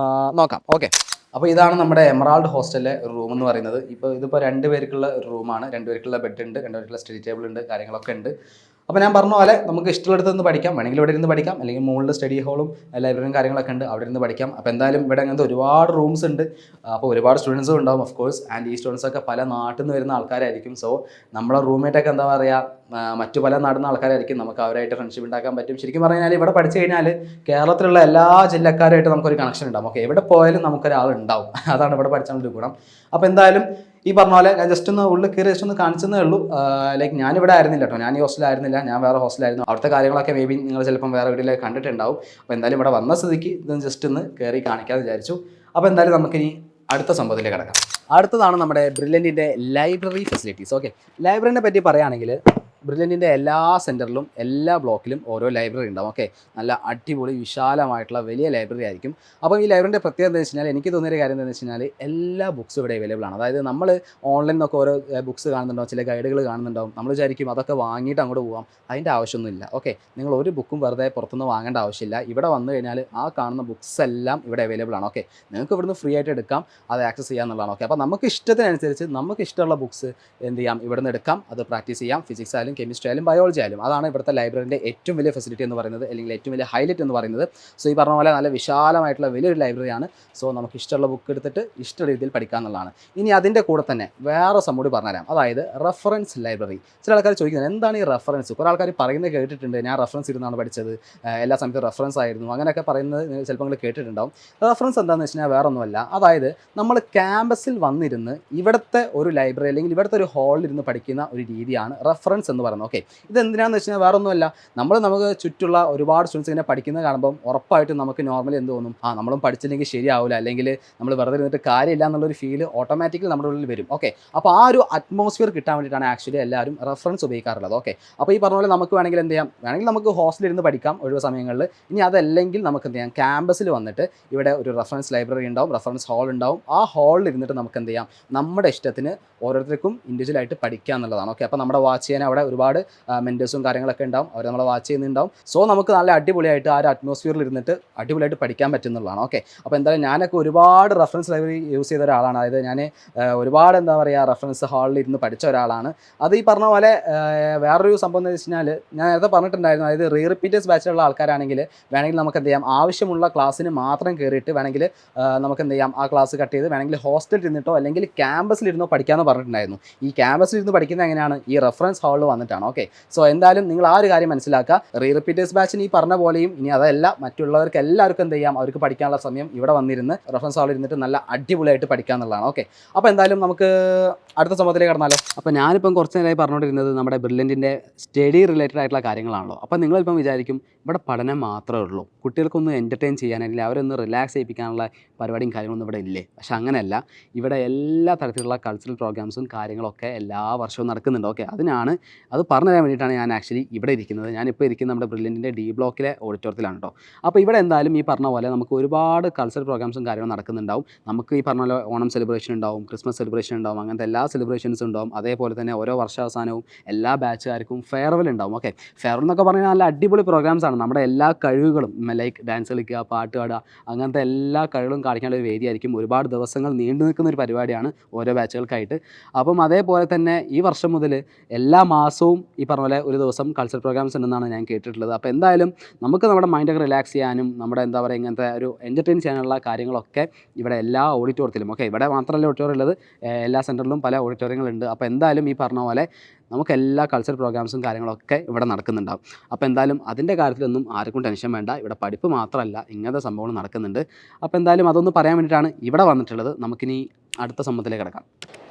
നോക്കാം. ഓക്കെ, അപ്പോൾ ഇതാണ് നമ്മുടെ എമറാൾഡ് ഹോസ്റ്റലിലെ റൂം എന്ന് പറയുന്നത്. ഇതിപ്പോൾ 2 പേർക്കുള്ള ഒരു റൂമാണ്. 2 പേർക്കുള്ള ബെഡ് ഉണ്ട്, 2 പേർക്കുള്ള സ്റ്റഡി ടേബിൾ ഉണ്ട്, കാര്യങ്ങളൊക്കെ ഉണ്ട്. അപ്പോൾ ഞാൻ പറഞ്ഞ പോലെ നമുക്ക് ഇഷ്ടമുള്ളിടത്ത് നിന്ന് പഠിക്കാം. വേണമെങ്കിൽ ഇവിടെ ഇരുന്ന് പഠിക്കാം, അല്ലെങ്കിൽ മുകളിൽ സ്റ്റഡി ഹോളും ലൈബ്രറിയും കാര്യങ്ങളൊക്കെ ഉണ്ട്, അവിടെ ഇരുന്ന് പഠിക്കാം. അപ്പോൾ എന്തായാലും ഇവിടെ അങ്ങനത്തെ ഒരുപാട് റൂംസ് ഉണ്ട്. അപ്പോൾ ഒരുപാട് സ്റ്റുഡൻസും ഉണ്ടാവും ഓഫ് കോഴ്സ്. ആൻഡ് ഈ സ്റ്റുഡൻസൊക്കെ പല നാട്ടിൽ നിന്ന് വരുന്ന ആൾക്കാരായിരിക്കും. സോ നമ്മളെ റൂംമേറ്റൊക്കെ എന്താ പറയുക, മറ്റു പല നാട്ടിൽ നിന്ന് ആൾക്കാരായിരിക്കും. നമുക്ക് അവരായിട്ട് ഫ്രണ്ട്ഷിപ്പ് ഉണ്ടാക്കാൻ പറ്റും. ശരിക്കും പറഞ്ഞു കഴിഞ്ഞാൽ ഇവിടെ പഠിച്ചു കഴിഞ്ഞാൽ കേരളത്തിലുള്ള എല്ലാ ജില്ലക്കാരായിട്ട് നമുക്കൊരു കണക്ഷൻ ഉണ്ടാവും. ഓക്കെ, എവിടെ പോയാലും നമുക്കൊരാളുണ്ടാവും. അതാണ് ഇവിടെ പഠിച്ചാൽ ഒരു ഗുണം. അപ്പോൾ എന്തായാലും ഈ പറഞ്ഞ പോലെ ഞാൻ ജസ്റ്റ് ഒന്ന് ഉള്ളിൽ കയറി ജസ്റ്റ് ഒന്ന് കാണിച്ചതേ ഉള്ളൂ. ലൈക്ക് ഞാനിവിടെ ആയിരുന്നില്ല കേട്ടോ, ഞാൻ ഈ ഹോസ്റ്റലായിരുന്നില്ല, ഞാൻ വേറെ ഹോസ്റ്റലായിരുന്നു. അവിടുത്തെ കാര്യങ്ങളൊക്കെ മേ ബി നിങ്ങൾ ചിലപ്പം വേറെ വീട്ടിലേക്ക് കണ്ടിട്ടുണ്ടാവും. അപ്പോൾ എന്തായാലും ഇവിടെ വന്ന സ്ഥിതിക്ക് ഇതൊന്ന് ജസ്റ്റ് ഒന്ന് കയറി കാണിക്കാമെന്ന് വിചാരിച്ചു. അപ്പോൾ എന്തായാലും നമുക്കിനി അടുത്ത സംഭവത്തിലേക്ക് കിടക്കാം. അടുത്തതാണ് നമ്മുടെ ബ്രില്യൻറ്റിൻ്റെ ലൈബ്രറി ഫെസിലിറ്റീസ്. ഓക്കെ, ലൈബ്രറിനെ പറ്റി പറയുകയാണെങ്കിൽ ബ്രില്യൻറ്റിൻ്റെ എല്ലാ സെൻറ്ററിലും എല്ലാ ബ്ലോക്കിലും ഓരോ ലൈബ്രറി ഉണ്ടാവും. ഓക്കെ, നല്ല അടിപൊളി വിശാലമായിട്ടുള്ള വലിയ ലൈബ്രറി ആയിരിക്കും. അപ്പോൾ ഈ ലൈബ്രറിൻ്റെ പ്രത്യേകത എന്ന് വെച്ച് കഴിഞ്ഞാൽ, എനിക്ക് തോന്നിയൊരു കാര്യം എന്താണെന്ന് വെച്ച് കഴിഞ്ഞാൽ എല്ലാ ബുക്സും ഇവിടെ അവൈലബിൾ ആണ്. അതായത് നമ്മൾ ഓൺലൈനിൽ നിന്നൊക്കെ ഓരോ ബുക്സ് കാണുന്നുണ്ടാവും, ചില ഗൈഡുകൾ കാണുന്നുണ്ടാവും. നമ്മൾ വിചാരിക്കും അതൊക്കെ വാങ്ങിയിട്ട് അങ്ങോട്ട് പോകാം. അതിൻ്റെ ആവശ്യമൊന്നുമില്ല. ഓക്കെ, നിങ്ങൾ ഒരു ബുക്കും വെറുതെ പുറത്തുനിന്ന് വാങ്ങേണ്ട ആവശ്യമില്ല. ഇവിടെ വന്നു കഴിഞ്ഞാൽ ആ കാണുന്ന ബുക്സ് എല്ലാം ഇവിടെ അവൈലബിൾ ആണ്. ഓക്കെ, നിങ്ങൾക്ക് ഇവിടുന്ന് ഫ്രീ ആയിട്ട് എടുക്കാം, അത് ആക്സസ് ചെയ്യാമെന്നുള്ളതാണ്. ഓക്കെ, അപ്പോൾ നമുക്ക് ഇഷ്ടത്തിനനുസരിച്ച് നമുക്ക് ഇഷ്ടമുള്ള ബുക്സ് എന്ത് ചെയ്യാം, ഇവിടുന്ന് എടുക്കാം, അത് പ്രാക്ടീസ് ചെയ്യാം. ഫിസിക്സ് ആയാലും കെമിസ്ട്രി ആയാലും ബയോളജി ആയാലും. അതാണ് ഇവിടുത്തെ ലൈബ്രറിൻ്റെ ഏറ്റവും വലിയ ഫെസിലിറ്റി എന്ന് പറയുന്നത്, അല്ലെങ്കിൽ ഏറ്റവും വലിയ ഹൈലൈറ്റ് എന്ന് പറയുന്നത്. സോ ഈ പറഞ്ഞ പോലെ നല്ല വിശാലമായിട്ടുള്ള വലിയൊരു ലൈബ്രറിയാണ്. സോ നമുക്ക് ഇഷ്ടമുള്ള ബുക്ക് എടുത്തിട്ട് ഇഷ്ട രീതിയിൽ പഠിക്കുക എന്നുള്ളതാണ്. ഇനി അതിൻ്റെ കൂടെ തന്നെ വേറെ സംഭവം കൂടി പറഞ്ഞുതരാം, അതായത് റെഫറൻസ് ലൈബ്രറി. ചില ആൾക്കാർ ചോദിക്കുന്നത് എന്താണ് ഈ റെഫറൻസ്. കുറേ ആൾക്കാർ പറയുന്നത് കേട്ടിട്ടുണ്ട്, ഞാൻ റെഫറൻസ് ഇരുന്നാണ് പഠിച്ചത്, എല്ലാ സമയത്തും റെഫറൻസ് ആയിരുന്നു, അങ്ങനെയൊക്കെ പറയുന്നത് ചിലപ്പോൾ നിങ്ങൾ കേട്ടിട്ടുണ്ടാവും. റെഫറൻസ് എന്താണെന്ന് വെച്ച് കഴിഞ്ഞാൽ വേറെ ഒന്നുമല്ല, അതായത് നമ്മൾ ക്യാമ്പസിൽ വന്നിരുന്ന് ഇവിടുത്തെ ഒരു ലൈബ്രറി അല്ലെങ്കിൽ ഇവിടുത്തെ ഒരു ഹാളിൽ ഇരുന്ന് പഠിക്കുന്ന ഒരു രീതിയാണ് റെഫറൻസ് എന്ന് പറയുന്നത്. ഓക്കെ, ഇതെന്തിനാണെന്ന് വെച്ച് കഴിഞ്ഞാൽ വേറെ ഒന്നുമല്ല, നമുക്ക് ചുറ്റുള്ള ഒരുപാട് സ്റ്റുഡൻസ് ഇങ്ങനെ പഠിക്കുന്നത് കാണുമ്പം ഉറപ്പായിട്ടും നമുക്ക് നോർമലി എന്ത് തോന്നും, നമ്മളും പഠിച്ചില്ലെങ്കിൽ ശരിയാവില്ല, അല്ലെങ്കിൽ നമ്മൾ വെറുതെ ഇരുന്നിട്ട് കാര്യമില്ല എന്നുള്ളൊരു ഫീൽ ഓട്ടോമാറ്റിക്കലി നമ്മുടെ ഉള്ളിൽ വരും. ഓക്കെ, അപ്പോൾ ആ ഒരു അറ്റ്മോസ്ഫിയർ കിട്ടാൻ വേണ്ടിയിട്ടാണ് ആക്ച്വലി എല്ലാവരും റെഫറൻസ് ഉപയോഗിക്കാറുള്ളത്. ഓക്കെ, അപ്പോൾ ഈ പറഞ്ഞ പോലെ നമുക്ക് വേണമെങ്കിൽ എന്ത് ചെയ്യാം, വേണമെങ്കിൽ നമുക്ക് ഹോസ്റ്റലിൽ ഇരുന്ന് പഠിക്കാം ഒഴിവ് സമയങ്ങളിൽ. ഇനി അതല്ലെങ്കിൽ നമുക്ക് എന്ത് ചെയ്യാം, ക്യാമ്പസിൽ വന്നിട്ട് ഇവിടെ ഒരു റെഫറൻസ് ലൈബ്രറി ഉണ്ടാവും, റെഫറൻസ് ഹാൾ ഉണ്ടാവും. ആ ഹാളിൽ ഇരുന്നിട്ട് നമുക്ക് എന്ത് ചെയ്യാം, നമ്മുടെ ഇഷ്ടത്തിന് ഓരോരുത്തർക്കും ഇൻഡിവിജ്വലായിട്ട് പഠിക്കുക എന്നുള്ളതാണ്. ഓക്കെ, അപ്പോൾ നമ്മുടെ വാച്ച് ചെയ്യാൻ അവിടെ ഒരുപാട് മെൻറ്റേഴ്സും കാര്യങ്ങളൊക്കെ ഉണ്ടാവും, അവർ നമ്മളെ വാച്ച് ചെയ്യുന്നുണ്ടാവും. സോ നമുക്ക് നല്ല അടിപൊളിയായിട്ട് ആ ഒരു അറ്റ്മോസ്ഫിയറിൽ ഇരുന്നിട്ട് അടിപൊളിയായിട്ട് പഠിക്കാൻ പറ്റുന്നതാണ്. ഓക്കെ, അപ്പോൾ എന്തായാലും ഞാനൊക്കെ ഒരുപാട് റെഫറൻസ് ലൈബ്രറി യൂസ് ചെയ്ത ഒരാളാണ്. അതായത് ഞാൻ ഒരുപാട് എന്താ പറയുക റെഫറൻസ് ഹാളിൽ ഇരുന്ന് പഠിച്ച ഒരാളാണ്. അത് ഈ പറഞ്ഞ പോലെ വേറൊരു സംഭവം എന്ന് വെച്ച് കഴിഞ്ഞാൽ ഞാൻ നേരത്തെ പറഞ്ഞിട്ടുണ്ടായിരുന്നു, അതായത് റിപ്പീറ്റേഴ്സ് ബാച്ചിലുള്ള ആൾക്കാരാണെങ്കിൽ വേണമെങ്കിൽ നമുക്ക് എന്ത് ചെയ്യാം, ആവശ്യമുള്ള ക്ലാസ്സിന് മാത്രം കയറിയിട്ട് വേണമെങ്കിൽ നമുക്ക് എന്ത് ചെയ്യാം, ആ ക്ലാസ് കട്ട് ചെയ്ത് വേണമെങ്കിൽ ഹോസ്റ്റലിൽ ഇരുന്നിട്ടോ അല്ലെങ്കിൽ ക്യാമ്പസിലിരുന്നോ പഠിക്കാമെന്ന് പറഞ്ഞിട്ടുണ്ടായിരുന്നു. ഈ ക്യാമ്പസിലിരുന്ന് പഠിക്കുന്നത് എങ്ങനെയാണ്, ഈ റെഫറൻസ് ഹാളിൽ വന്നിട്ടാണ്. ഓക്കെ, സോ എന്തായാലും നിങ്ങൾ ആ ഒരു കാര്യം മനസ്സിലാക്കുക. റിപ്പീറ്റേഴ്സ് ബാച്ചിന് ഈ പറഞ്ഞ പോലെയും ഇനി അതല്ല മറ്റുള്ളവർക്ക് എല്ലാവർക്കും എന്ത് ചെയ്യാം, അവർക്ക് പഠിക്കാനുള്ള സമയം ഇവിടെ വന്നിരുന്ന് റെഫറൻസ് ഹാളിൽ ഇരുന്നിട്ട് നല്ല അടിപൊളിയായിട്ട് പഠിക്കുക എന്നുള്ളതാണ്. ഓക്കെ, അപ്പോൾ എന്തായാലും നമുക്ക് അടുത്ത സംഭവത്തിലേക്ക് കടന്നാലോ. അപ്പോൾ ഞാനിപ്പം കുറച്ച് നേരമായി പറഞ്ഞുകൊണ്ടിരുന്നത് നമ്മുടെ ബ്രില്യൻറ്റിൻ്റെ സ്റ്റഡി റിലേറ്റഡ് ആയിട്ടുള്ള കാര്യങ്ങളാണല്ലോ. അപ്പോൾ നിങ്ങളിപ്പം വിചാരിക്കും ഇവിടെ പഠനം മാത്രമേ ഉള്ളൂ, കുട്ടികൾക്കൊന്ന് എൻ്റർടൈൻ ചെയ്യാനല്ലെങ്കിൽ അവരൊന്ന് റിലാക്സ് ചെയ്യിപ്പിക്കാനുള്ള പരിപാടിയും കാര്യങ്ങളൊന്നും ഇവിടെ ഇല്ലേ? പക്ഷേ അങ്ങനെയല്ല, ഇവിടെ എല്ലാ തരത്തിലുള്ള കൾച്ചറൽ പ്രോഗ്രാംസും കാര്യങ്ങളൊക്കെ എല്ലാ വർഷവും നടക്കുന്നുണ്ട്. ഓക്കെ, അത് പറഞ്ഞു തരാൻ വേണ്ടിയിട്ടാണ് ഞാൻ ആക്ച്വലി ഇവിടെ ഇരിക്കുന്നത്. ഞാനിപ്പോൾ ഇരിക്കുന്നത് നമ്മുടെ ബ്രില്യൻറ്റിൻ്റെ ഡി ബ്ലോക്കിലെ ഓഡിറ്റോറിയത്തിലാണ് കേട്ടോ. അപ്പോൾ ഇവിടെ എന്തായാലും ഈ പറഞ്ഞ പോലെ നമുക്ക് ഒരുപാട് കൾച്ചറൽ പ്രോഗ്രാംസും കാര്യങ്ങളും നടക്കുന്നുണ്ടാവും. നമുക്ക് ഈ പറഞ്ഞ പോലെ ഓണം സെലിബ്രേഷൻ ഉണ്ടാവും, ക്രിസ്മസ് സെലിബ്രേഷൻ ഉണ്ടാവും, അങ്ങനത്തെ എല്ലാ സെലിബ്രേഷൻസും ഉണ്ടാവും. അതേപോലെ തന്നെ ഓരോ വർഷാവസാനവും എല്ലാ ബാച്ചുകാർക്കും ഫെയർവെൽ ഉണ്ടാവും. ഓക്കെ, ഫെയർവെൽ എന്നൊക്കെ പറഞ്ഞാൽ നല്ല അടിപൊളി പ്രോഗ്രാംസാണ്. നമ്മുടെ എല്ലാ കഴിവുകളും ലൈക്ക് ഡാൻസ് കളിക്കുക, പാട്ട് പാടുക, അങ്ങനത്തെ എല്ലാ കഴിവുകളും കാണിക്കാനുള്ള ഒരു വേദിയായിരിക്കും. ഒരുപാട് ദിവസങ്ങൾ നീണ്ടു നിൽക്കുന്ന ഒരു പരിപാടിയാണ് ഓരോ ബാച്ചുകൾക്കായിട്ട്. അപ്പം അതേപോലെ തന്നെ ഈ വർഷം മുതൽ എല്ലാ മാസവും ഈ പറഞ്ഞ പോലെ ഒരു ദിവസം കൾച്ചറൽ പ്രോഗ്രാംസ് ഉണ്ടെന്നാണ് ഞാൻ കേട്ടിട്ടുള്ളത്. അപ്പോൾ എന്തായാലും നമുക്ക് നമ്മുടെ മൈൻഡൊക്കെ റിലാക്സ് ചെയ്യാനും നമ്മുടെ എന്താ പറയുക ഇങ്ങനത്തെ ഒരു എൻ്റർടൈൻ ചെയ്യാനുള്ള കാര്യങ്ങളൊക്കെ ഇവിടെ എല്ലാ ഓഡിറ്റോറിയത്തിലും, ഓക്കെ ഇവിടെ മാത്രമല്ല ഓഡിറ്റോറിയം ഉള്ളത്, എല്ലാ സെൻറ്ററിലും പല ഓഡിറ്റോറിയങ്ങളുണ്ട്. അപ്പോൾ എന്തായാലും ഈ പറഞ്ഞ പോലെ നമുക്ക് എല്ലാ കൾച്ചറൽ പ്രോഗ്രാംസും കാര്യങ്ങളൊക്കെ ഇവിടെ നടക്കുന്നുണ്ടാവും. അപ്പോൾ എന്തായാലും അതിൻ്റെ കാര്യത്തിലൊന്നും ആർക്കും ടെൻഷൻ വേണ്ട, ഇവിടെ പഠിപ്പ് മാത്രമല്ല ഇങ്ങനത്തെ സംഭവങ്ങൾ നടക്കുന്നുണ്ട്. അപ്പോൾ എന്തായാലും അതൊന്ന് പറയാൻ വേണ്ടിയിട്ടാണ് ഇവിടെ വന്നിട്ടുള്ളത്. നമുക്കിനി അടുത്ത സംഭവത്തിലേക്ക് കിടക്കാം.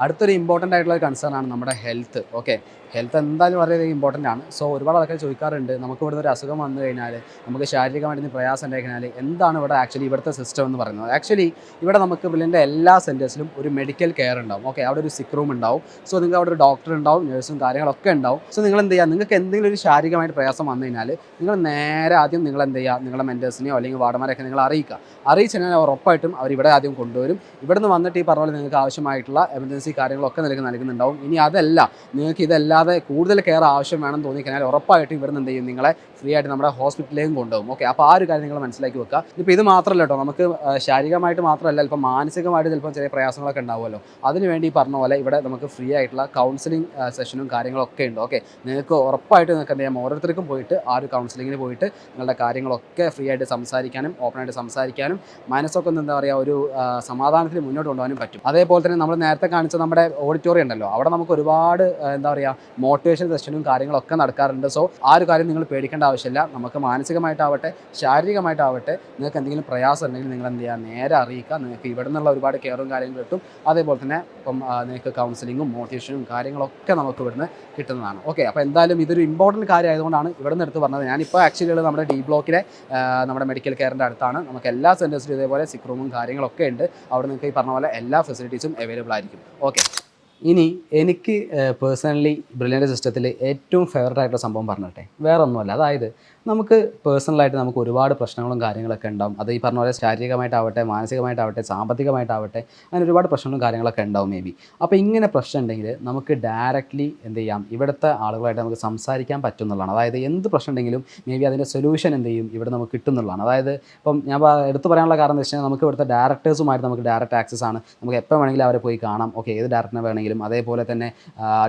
അടുത്തൊരു ഇമ്പോർട്ടൻ്റ് ആയിട്ടുള്ള കൺസേൺ ആണ് നമ്മുടെ ഹെൽത്ത്. ഓക്കെ, ഹെൽത്ത് എന്തായാലും വളരെ ഇമ്പോർട്ടൻ്റ് ആണ്. സോ ഒരുപാട് ആൾക്കാർ ചോദിക്കാറുണ്ട്, നമുക്ക് ഇവിടുന്ന് ഒരു അസുഖം വന്നു കഴിഞ്ഞാൽ, നമുക്ക് ശാരീരികമായിട്ട് പ്രയാസം ഉണ്ടായി കഴിഞ്ഞാൽ എന്താണ് ഇവിടെ ആക്ച്വലി ഇവിടുത്തെ സിസ്റ്റം എന്ന് പറയുന്നത്. ആക്ച്വലി ഇവിടെ നമുക്ക് ബ്രില്യൻ്റെ എല്ലാ സെൻറ്റേഴ്സിലും ഒരു മെഡിക്കൽ കെയർ ഉണ്ടാവും. ഓക്കെ, അവിടെ ഒരു സിക്ക് റൂം ഉണ്ടാവും. സോ നിങ്ങൾക്ക് അവിടെ ഒരു ഡോക്ടർ ഉണ്ടാവും, നഴ്സും കാര്യങ്ങളൊക്കെ ഉണ്ടാവും. സോ നിങ്ങൾ എന്ത് ചെയ്യുക, നിങ്ങൾക്ക് എന്തെങ്കിലും ഒരു ശാരീരികമായിട്ട് പ്രയാസം വന്നു കഴിഞ്ഞാൽ നിങ്ങൾ നേരെ ആദ്യം നിങ്ങൾ എന്ത് ചെയ്യുക, നിങ്ങളുടെ മെൻറ്റേഴ്സിനെയോ അല്ലെങ്കിൽ വാർഡന്മാരെയൊക്കെ നിങ്ങൾ അറിയിച്ചു കഴിഞ്ഞാൽ ഉറപ്പായിട്ടും അവർ ഇവിടെ ആദ്യം കൊണ്ടുവരും. ഇവിടെ നിന്ന് വന്നിട്ട് ഈ പറഞ്ഞ പോലെ നിങ്ങൾക്ക് ആവശ്യമായിട്ടുള്ള എമർജൻസി കാര്യങ്ങളൊക്കെ നിങ്ങൾക്ക് നൽകുന്നുണ്ടാവും. ഇനി അതല്ല, നിങ്ങൾക്ക് ഇതല്ലാതെ കൂടുതൽ കെയർ ആവശ്യം വേണമെന്ന് തോന്നിക്കഴിഞ്ഞാൽ ഉറപ്പായിട്ടും ഇവിടെ നിന്ന് എന്ത് ചെയ്യും, നിങ്ങളെ ഫ്രീ ആയിട്ട് നമ്മുടെ ഹോസ്പിറ്റലിലേക്കും കൊണ്ടുപോകും. ഓക്കെ, അപ്പോൾ ആ ഒരു കാര്യം നിങ്ങൾ മനസ്സിലാക്കി വെക്കുക. ഇപ്പോൾ ഇത് മാത്രമല്ല കേട്ടോ, നമുക്ക് ശാരീരികമായിട്ട് മാത്രമല്ല, ഇപ്പോൾ മാനസികമായിട്ട് ചിലപ്പോൾ ചെറിയ പ്രയാസങ്ങളൊക്കെ ഉണ്ടാവുമല്ലോ. അതിനുവേണ്ടി ഈ പറഞ്ഞ പോലെ ഇവിടെ നമുക്ക് ഫ്രീ ആയിട്ടുള്ള കൗൺസിലിംഗ് സെഷനും കാര്യങ്ങളൊക്കെ ഉണ്ട്. ഓക്കെ, നിങ്ങൾക്ക് ഉറപ്പായിട്ട് നിങ്ങൾക്ക് എന്ത് ചെയ്യാം, ഓരോരുത്തർക്കും പോയിട്ട് ആ ഒരു കൗൺസിലിങ്ങിന് പോയിട്ട് നിങ്ങളുടെ കാര്യങ്ങളൊക്കെ ഫ്രീ ആയിട്ട് സംസാരിക്കാനും ഓപ്പണായിട്ട് സംസാരിക്കാനും മനസ്സൊക്കെ എന്താ പറയുക ഒരു സമാധാനത്തിൽ മുന്നോട്ട് കൊണ്ടുപോകാനും പറ്റും. അതേപോലെ തന്നെ നമ്മൾ നേരത്തെ കാണിച്ച നമ്മുടെ ഓഡിറ്റോറിയം ഉണ്ടല്ലോ, അവിടെ നമുക്ക് ഒരുപാട് എന്താ പറയുക മോട്ടിവേഷൻ സെഷനും കാര്യങ്ങളൊക്കെ നടക്കാറുണ്ട്. സോ ആ ഒരു കാര്യം നിങ്ങൾ പേടിക്കേണ്ട ആവശ്യമില്ല. നമുക്ക് മാനസികമായിട്ടാവട്ടെ ശാരീരികമായിട്ടാവട്ടെ നിങ്ങൾക്ക് എന്തെങ്കിലും പ്രയാസം ഉണ്ടെങ്കിൽ നിങ്ങൾ എന്ത് ചെയ്യുക, നേരെ അറിയിക്കുക. നിങ്ങൾക്ക് ഇവിടെ നിന്നുള്ള ഒരുപാട് കെയറും കാര്യങ്ങളും കിട്ടും. അതേപോലെ തന്നെ ഇപ്പം നിങ്ങൾക്ക് കൗൺസിലിങ്ങും മോട്ടിവേഷനും കാര്യങ്ങളൊക്കെ നമുക്ക് ഇവിടുന്ന് കിട്ടുന്നതാണ്. ഓക്കെ, അപ്പോൾ എന്തായാലും ഇതൊരു ഇമ്പോർട്ടൻറ്റ് കാര്യം ആയതുകൊണ്ടാണ് ഇവിടെ നിന്ന് എടുത്ത് പറഞ്ഞത്. ഞാനിപ്പോൾ ആക്ച്വലി ഉള്ളത് നമ്മുടെ ഡി ബ്ലോക്കിലെ നമ്മുടെ മെഡിക്കൽ കെയറിൻ്റെ അടുത്താണ്. നമുക്ക് എല്ലാ സെൻറ്റേഴ്സിലും ഇതേപോലെ സിക്ക് റൂമും കാര്യങ്ങളൊക്കെ ഉണ്ട്. അവിടെ നിങ്ങൾക്ക് ഈ പറഞ്ഞ പോലെ എല്ലാ ഫെസിലിറ്റീസും അവൈലബിൾ ആയിരിക്കും. ഓക്കെ, ഇനി എനിക്ക് പേഴ്സണലി ബ്രില്യൻ്റ് സിസ്റ്റത്തിൽ ഏറ്റവും ഫേവറേറ്റ് ആയിട്ടുള്ള സംഭവം പറഞ്ഞിട്ടെ, വേറെ ഒന്നുമല്ല. അതായത് നമുക്ക് പേഴ്സണലായിട്ട് നമുക്ക് ഒരുപാട് പ്രശ്നങ്ങളും കാര്യങ്ങളൊക്കെ ഉണ്ടാവും. അത് ഈ പറഞ്ഞ പോലെ ശാരീരികമായിട്ടാവട്ടെ മാനസികമായിട്ടാവട്ടെ സാമ്പത്തികമായിട്ടാവട്ടെ അങ്ങനെ ഒരുപാട് പ്രശ്നങ്ങളും കാര്യങ്ങളൊക്കെ ഉണ്ടാവും മേ ബി. അപ്പോൾ ഇങ്ങനെ പ്രശ്നം ഉണ്ടെങ്കിൽ നമുക്ക് ഡയറക്റ്റ്ലി എന്ത് ചെയ്യാം, ഇവിടുത്തെ ആളുകളായിട്ട് നമുക്ക് സംസാരിക്കാൻ പറ്റുന്നതാണ്. അതായത് എന്ത് പ്രശ്നം ഉണ്ടെങ്കിലും മേ ബി അതിൻ്റെ സൊല്യൂഷൻ എന്ത് ചെയ്യും ഇവിടെ നമുക്ക് കിട്ടുന്നതാണ്. അതായത് ഇപ്പം ഞാൻ എടുത്തു പറയാനുള്ള കാരണം എന്ന് വെച്ച് കഴിഞ്ഞാൽ നമുക്ക് ഇവിടുത്തെ ഡയറക്ടേഴ്സുമായിട്ട് നമുക്ക് ഡയറക്റ്റ് ആക്സസ് ആണ്. നമുക്ക് എപ്പോൾ വേണമെങ്കിലും അവരെ പോയി കാണാം. ഓക്കെ, ഏത് ഡയറക്ടറിനെ വേണമെങ്കിലും. അതേപോലെ തന്നെ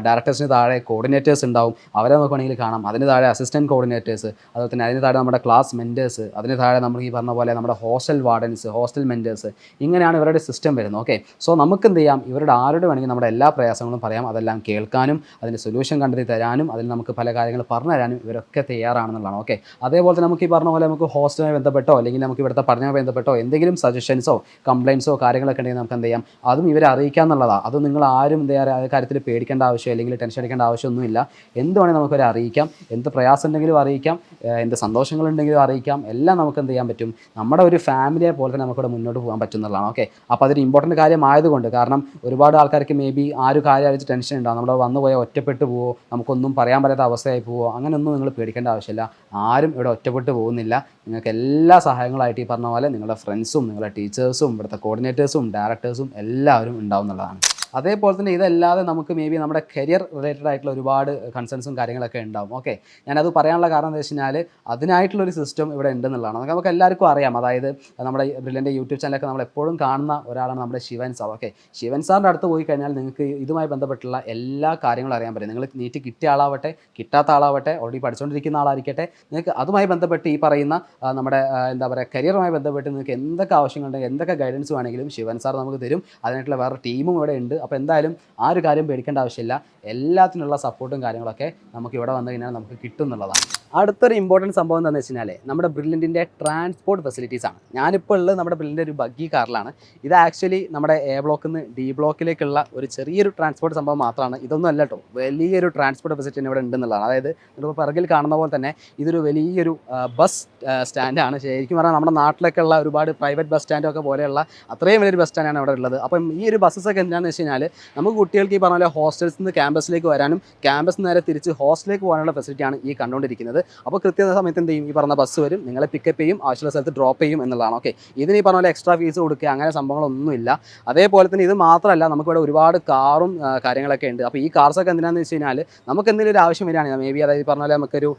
ഡയറക്ടേഴ്സിന് താഴെ കോർഡിനേറ്റേഴ്സ് ഉണ്ടാവും, അവരെ നമുക്ക് വേണമെങ്കിൽ കാണാം. അതിന് താഴെ അസിസ്റ്റൻറ്റ് കോർഡിനേറ്റേഴ്സ്, അതുപോലെ തന്നെ അതിന് താഴെ നമ്മുടെ ക്ലാസ് മെൻറ്റേഴ്സ്, അതിന് താഴെ നമുക്ക് ഈ പറഞ്ഞ പോലെ നമ്മുടെ ഹോസ്റ്റൽ വാർഡൻസ്, ഹോസ്റ്റൽ മെൻറ്റേഴ്സ്, ഇങ്ങനെയാണ് ഇവരുടെ സിസ്റ്റം വരുന്നത്. ഓക്കെ, സോ നമുക്ക് എന്ത് ചെയ്യാം, ഇവരുടെ ആരോട് വേണമെങ്കിൽ നമ്മുടെ എല്ലാ പ്രയാസങ്ങളും പറയാം. അതെല്ലാം കേൾക്കാനും അതിൻ്റെ സൊല്യൂഷൻ കണ്ടെത്തി തരാനും അതിൽ നമുക്ക് പല കാര്യങ്ങൾ പറഞ്ഞു തരാനും ഇവരൊക്കെ തയ്യാറാണെന്നുള്ളതാണ്. ഓക്കെ, അതേപോലെ തന്നെ നമുക്ക് ഈ പറഞ്ഞ പോലെ നമുക്ക് ഹോസ്റ്റലുമായി ബന്ധപ്പെട്ടോ അല്ലെങ്കിൽ നമുക്ക് ഇവിടുത്തെ പഠനവുമായി ബന്ധപ്പെട്ടോ എന്തെങ്കിലും സജഷൻസോ കംപ്ലയിൻസോ കാര്യങ്ങളൊക്കെ ഉണ്ടെങ്കിൽ നമുക്ക് എന്ത് ചെയ്യാം, അതും ഇവരെ അറിയിക്കുക എന്നുള്ളതാണ്. അത് നിങ്ങൾ ആരും എന്താ പറയുക കാര്യത്തിൽ പേടിക്കേണ്ട ആവശ്യം അല്ലെങ്കിൽ ടെൻഷൻ അടിക്കേണ്ട ആവശ്യമൊന്നുമില്ല. എന്ത് വേണമെങ്കിൽ നമുക്കവരെ അറിയിക്കാം, എന്ത് പ്രയാസം ഉണ്ടെങ്കിലും അറിയിക്കാം, എന്ത് സന്തോഷങ്ങളുണ്ടെങ്കിലും അറിയിക്കാം. എല്ലാം നമുക്ക് എന്ത് ചെയ്യാൻ പറ്റും, നമ്മുടെ ഒരു ഫാമിലിയെ പോലെ തന്നെ നമുക്കിവിടെ മുന്നോട്ട് പോകാൻ പറ്റുന്നതാണ്. ഓക്കെ, അപ്പോൾ അതൊരു ഇമ്പോർട്ടൻറ്റ് കാര്യമായതുകൊണ്ട്, കാരണം ഒരുപാട് ആൾക്കാർക്ക് മേ ബി ആ ഒരു കാര്യം അറിയിച്ച് ടെൻഷൻ ഉണ്ടാകും, നമ്മുടെ വന്നു പോയാൽ ഒറ്റപ്പെട്ടു പോവോ, നമുക്കൊന്നും പറയാൻ പറ്റാത്ത അവസ്ഥയായി പോവോ, അങ്ങനെയൊന്നും നിങ്ങൾ പേടിക്കേണ്ട ആവശ്യമില്ല. ആരും ഇവിടെ ഒറ്റപ്പെട്ടു പോകുന്നില്ല. നിങ്ങൾക്ക് എല്ലാ സഹായങ്ങളായിട്ട് ഈ പറഞ്ഞ പോലെ നിങ്ങളുടെ ഫ്രണ്ട്സും നിങ്ങളുടെ ടീച്ചേഴ്സും ഇവിടുത്തെ കോർഡിനേറ്റേഴ്സും ഡയറക്ടേഴ്സും എല്ലാവരും ഉണ്ടാവും എന്നുള്ളതാണ്. അതേപോലെ തന്നെ ഇതല്ലാതെ നമുക്ക് മേ ബി നമ്മുടെ കരിയർ റിലേറ്റഡ് ആയിട്ടുള്ള ഒരുപാട് കൺസേൺസും കാര്യങ്ങളൊക്കെ ഉണ്ടാവും. ഓക്കെ, ഞാനത് പറയാനുള്ള കാരണം എന്താ വെച്ച് കഴിഞ്ഞാൽ അതിനായിട്ടുള്ളൊരു സിസ്റ്റം ഇവിടെ ഉണ്ടെന്നുള്ളതാണ്. നമുക്ക് എല്ലാവർക്കും അറിയാം. അതായത് നമ്മുടെ ബ്രില്യൻ്റെ യൂട്യൂബ് ചാനലൊക്കെ നമ്മൾ എപ്പോഴും കാണുന്ന ഒരാളാണ് നമ്മുടെ ശിവൻ സാർ. ഓക്കെ, ശിവൻ സാറിൻ്റെ അടുത്ത് പോയി കഴിഞ്ഞാൽ നിങ്ങൾക്ക് ഇതുമായി ബന്ധപ്പെട്ടുള്ള എല്ലാ കാര്യങ്ങളും അറിയാൻ പറ്റും. നിങ്ങൾ നീറ്റ് കിട്ടിയ ആളാവട്ടെ കിട്ടാത്ത ആളാവട്ടെ ഓൾറെഡി പഠിച്ചുകൊണ്ടിരിക്കുന്ന ആളായിരിക്കട്ടെ, നിങ്ങൾക്ക് അതുമായി ബന്ധപ്പെട്ട് ഈ പറയുന്ന നമ്മുടെ എന്താ പറയുക കരിയറുമായി ബന്ധപ്പെട്ട് നിങ്ങൾക്ക് എന്തൊക്കെ ആവശ്യങ്ങളുണ്ടെങ്കിൽ എന്തൊക്കെ ഗൈഡൻസ് വേണമെങ്കിലും ശിവൻ സാർ നമുക്ക് തരും. അതിനായിട്ടുള്ള വേറെ ടീമും ഇവിടെ ഉണ്ട്. അപ്പോൾ എന്തായാലും ആ ഒരു കാര്യം പേടിക്കേണ്ട ആവശ്യമില്ല. എല്ലാത്തിനുള്ള സപ്പോർട്ടും കാര്യങ്ങളൊക്കെ നമുക്ക് ഇവിടെ വന്നു കഴിഞ്ഞാൽ നമുക്ക് കിട്ടും എന്നുള്ളതാണ്. അടുത്തൊരു ഇമ്പോർട്ടൻറ്റ് സംഭവം എന്താണെന്ന് വെച്ച് കഴിഞ്ഞാൽ നമ്മുടെ ബ്രില്യൻറ്റിൻ്റെ ട്രാൻസ്പോർട്ട് ഫെസിലിറ്റീസ് ആണ്. ഞാനിപ്പോൾ ഉള്ളത് നമ്മുടെ ബ്രില്യൻ്റെ ഒരു ബഗ്ഗി കാറിലാണ്. ഇത് ആക്ച്വലി നമ്മുടെ എ ബ്ലോക്കിൽ നിന്ന് ഡി ബ്ലോക്കിലേക്കുള്ള ഒരു ചെറിയൊരു ട്രാൻസ്പോർട്ട് സംഭവം മാത്രമാണ്. ഇതൊന്നും അല്ല കേട്ടോ, വലിയൊരു ട്രാൻസ്പോർട്ട് ഫെസിലിറ്റി ഇവിടെ ഉണ്ടെന്നുള്ളതാണ്. അതായത് നമ്മൾ പിറകിൽ കാണുന്ന പോലെ തന്നെ ഇതൊരു വലിയൊരു ബസ് സ്റ്റാൻഡാണ്. ശരിക്കും പറഞ്ഞാൽ നമ്മുടെ നാട്ടിലൊക്കെ ഉള്ള ഒരുപാട് പ്രൈവറ്റ് ബസ് സ്റ്റാൻഡൊക്കെ പോലെയുള്ള അത്രയും വലിയൊരു ബസ് സ്റ്റാൻഡാണ് ഇവിടെ ഉള്ളത്. അപ്പം ഈ ഒരു ബസ്സൊക്കെ എന്താണെന്ന് വെച്ച് കഴിഞ്ഞാൽ നമുക്ക് കുട്ടികൾക്ക് ഈ പറഞ്ഞ പോലെ ഹോസ്റ്റൽസിൽ നിന്ന് ക്യാമ്പസിലേക്ക് വരാനും ക്യാമ്പസ് നേരെ തിരിച്ച് ഹോസ്റ്റലിലേക്ക് പോകാനുള്ള ഫെസിലിറ്റിയാണ് ഈ കണ്ടുകൊണ്ടിരിക്കുന്നത്. അപ്പോൾ കൃത്യസമയത്ത് എന്ത് ചെയ്യും, ഈ പറഞ്ഞ ബസ് വരും, നിങ്ങളെ പിക്കപ്പ് ചെയ്യും, ആവശ്യമുള്ള സ്ഥലത്ത് ഡ്രോപ്പ് ചെയ്യും എന്നുള്ളതാണ്. ഓക്കെ, ഇതിന് ഈ പറഞ്ഞ പോലെ എക്സ്ട്രാ ഫീസ് കൊടുക്കുക അങ്ങനെ സംഭവങ്ങളൊന്നുമില്ല. അതേപോലെ തന്നെ ഇത് മാത്രമല്ല, നമുക്കിവിടെ ഒരുപാട് കാറും കാര്യങ്ങളൊക്കെ ഉണ്ട്. അപ്പോൾ ഈ കാർസൊക്കെ എന്തിനാണെന്ന് വെച്ച് കഴിഞ്ഞാൽ നമുക്ക് എന്തെങ്കിലും ഒരു ആവശ്യം വരികയാണെങ്കിൽ മേ ബി അതായത് പറഞ്ഞ പോലെ നമുക്കൊരു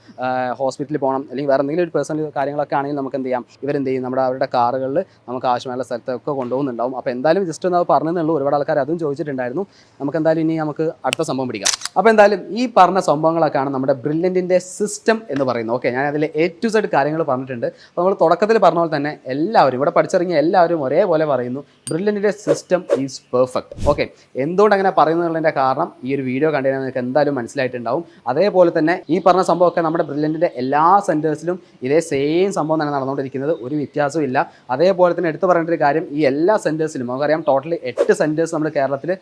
ഹോസ്പിറ്റലിൽ പോകണം അല്ലെങ്കിൽ വേറെ എന്തെങ്കിലും ഒരു പേഴ്സണൽ കാര്യങ്ങളൊക്കെ ആണെങ്കിൽ നമുക്ക് എന്ത് ചെയ്യാം, ഇവരെന്ത് ചെയ്യും, അവരുടെ കാറുകളിൽ നമുക്ക് ആവശ്യമുള്ള സ്ഥലത്തൊക്കെ കൊണ്ടുപോകുന്നുണ്ടാവും. അപ്പോൾ എന്തായാലും ജസ്റ്റ് ഒന്ന് പറഞ്ഞതേ ഒരുപാട് ആൾക്കാർ അതും ചോദിച്ചിട്ടുണ്ടായിരുന്നു. നമുക്ക് എന്തായാലും ഇനി നമുക്ക് അടുത്ത സംഭവം പിടിക്കാം. അപ്പോൾ എന്തായാലും ഈ പറഞ്ഞ സംഭവങ്ങളൊക്കെയാണ് നമ്മുടെ ബ്രില്യൻറ്റിൻ്റെ സിസ്റ്റം എന്ന് പറയുന്നത്. ഓക്കെ, ഞാൻ അതിൽ A to Z കാര്യങ്ങൾ പറഞ്ഞിട്ടുണ്ട്. അപ്പോൾ നമ്മൾ തുടക്കത്തിൽ പറഞ്ഞ പോലെ തന്നെ എല്ലാവരും ഇവിടെ പഠിച്ചിറങ്ങിയ എല്ലാവരും ഒരേപോലെ പറയുന്നു ബ്രില്യൻറ്റിൻ്റെ സിസ്റ്റം ഈസ് പെർഫെക്റ്റ്. ഓക്കെ, എന്തുകൊണ്ട് അങ്ങനെ പറയുന്നതിൻ്റെ കാരണം ഈ ഒരു വീഡിയോ കണ്ടു കഴിഞ്ഞാൽ നിങ്ങൾക്ക് എന്തായാലും മനസ്സിലായിട്ടുണ്ടാവും. അതേപോലെ തന്നെ ഈ പറഞ്ഞ സംഭവമൊക്കെ നമ്മുടെ ബ്രില്യൻറ്റിൻ്റെ എല്ലാ സെൻറ്റേഴ്സിലും ഇതേ സെയിം സംഭവം തന്നെ നടന്നുകൊണ്ടിരിക്കുന്നത്, ഒരു വ്യത്യാസവും ഇല്ല. അതേപോലെ തന്നെ എടുത്തു പറയേണ്ട ഒരു കാര്യം, ഈ എല്ലാ സെൻറ്റേഴ്സിലും നമുക്കറിയാം ടോട്ടലി 8 സെൻറ്റേഴ്സ് നമ്മുടെ കേരളത്തിൽ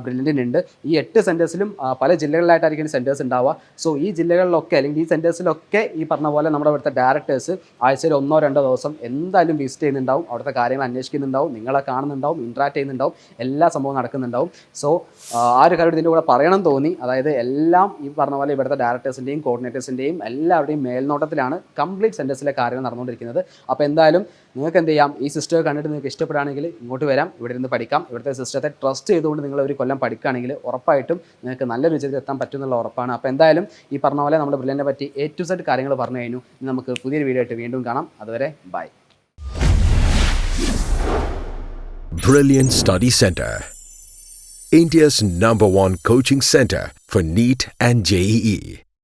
ബ്രില്യൻറ്റിനുണ്ട്. ഈ 8 സെൻറ്റേഴ്സിലും പല ജില്ലകളിലായിട്ടായിരിക്കും സെൻറ്റേഴ്സ് ഉണ്ടാവുക. സോ ഈ ജില്ലകളിലൊക്കെ അല്ലെങ്കിൽ ഈ സെൻറ്റേഴ്സിലൊക്കെ ഈ പറഞ്ഞ പോലെ നമ്മുടെ ഇവിടുത്തെ ഡയറക്ടേഴ്സ് ആഴ്ചയിൽ 1-2 ദിവസം എന്തായാലും വിസിറ്റ് ചെയ്യുന്നുണ്ടാവും, അവിടുത്തെ കാര്യങ്ങൾ അന്വേഷിക്കുന്നുണ്ടാവും, നിങ്ങളെ കാണുന്നുണ്ടാവും, ഇൻട്രാക്ട് ചെയ്യുന്നുണ്ടാവും, എല്ലാ സംഭവം നടക്കുന്നുണ്ടാവും. സോ ആ ഒരു കാര്യം ഇതിൻ്റെ കൂടെ പറയണം തോന്നി. അതായത് എല്ലാം ഈ പറഞ്ഞ പോലെ ഇവിടുത്തെ ഡയറക്ടേഴ്സിൻ്റെയും കോർഡിനേറ്റേഴ്സിൻ്റെയും എല്ലാവരുടെയും മേൽനോട്ടത്തിലാണ് കംപ്ലീറ്റ് സെൻറ്റേഴ്സിലെ കാര്യങ്ങൾ നടന്നുകൊണ്ടിരിക്കുന്നത്. അപ്പോൾ എന്തായാലും നിങ്ങൾക്ക് എന്ത് ചെയ്യാം, ഈ സിസ്റ്റം കണ്ടിട്ട് നിങ്ങൾക്ക് ഇഷ്ടപ്പെടുകയാണെങ്കിൽ ഇങ്ങോട്ട് വരാം, ഇവിടെ നിന്ന് പഠിക്കാം. ഇവിടുത്തെ സിസ്റ്റത്തെ ട്രസ്റ്റ് ചെയ്തുകൊണ്ട് നിങ്ങൾ ഒരു കൊല്ലം പഠിക്കുകയാണെങ്കിൽ ഉറപ്പായിട്ടും നിങ്ങൾക്ക് നല്ലൊരു വിജയത്തിൽ എത്താൻ പറ്റുമെന്നുള്ള ഉറപ്പാണ്. അപ്പോൾ എന്തായാലും ഈ പറഞ്ഞ പോലെ നമ്മുടെ ബ്രില്യൻറ്റിനെ പറ്റി A to Z കാര്യങ്ങൾ പറഞ്ഞു കഴിഞ്ഞു. നമുക്ക് പുതിയൊരു വീഡിയോ ആയിട്ട് വീണ്ടും കാണാം. അതുവരെ by. Brilliant Study Center, India's #1 coaching center for NEET and JEE.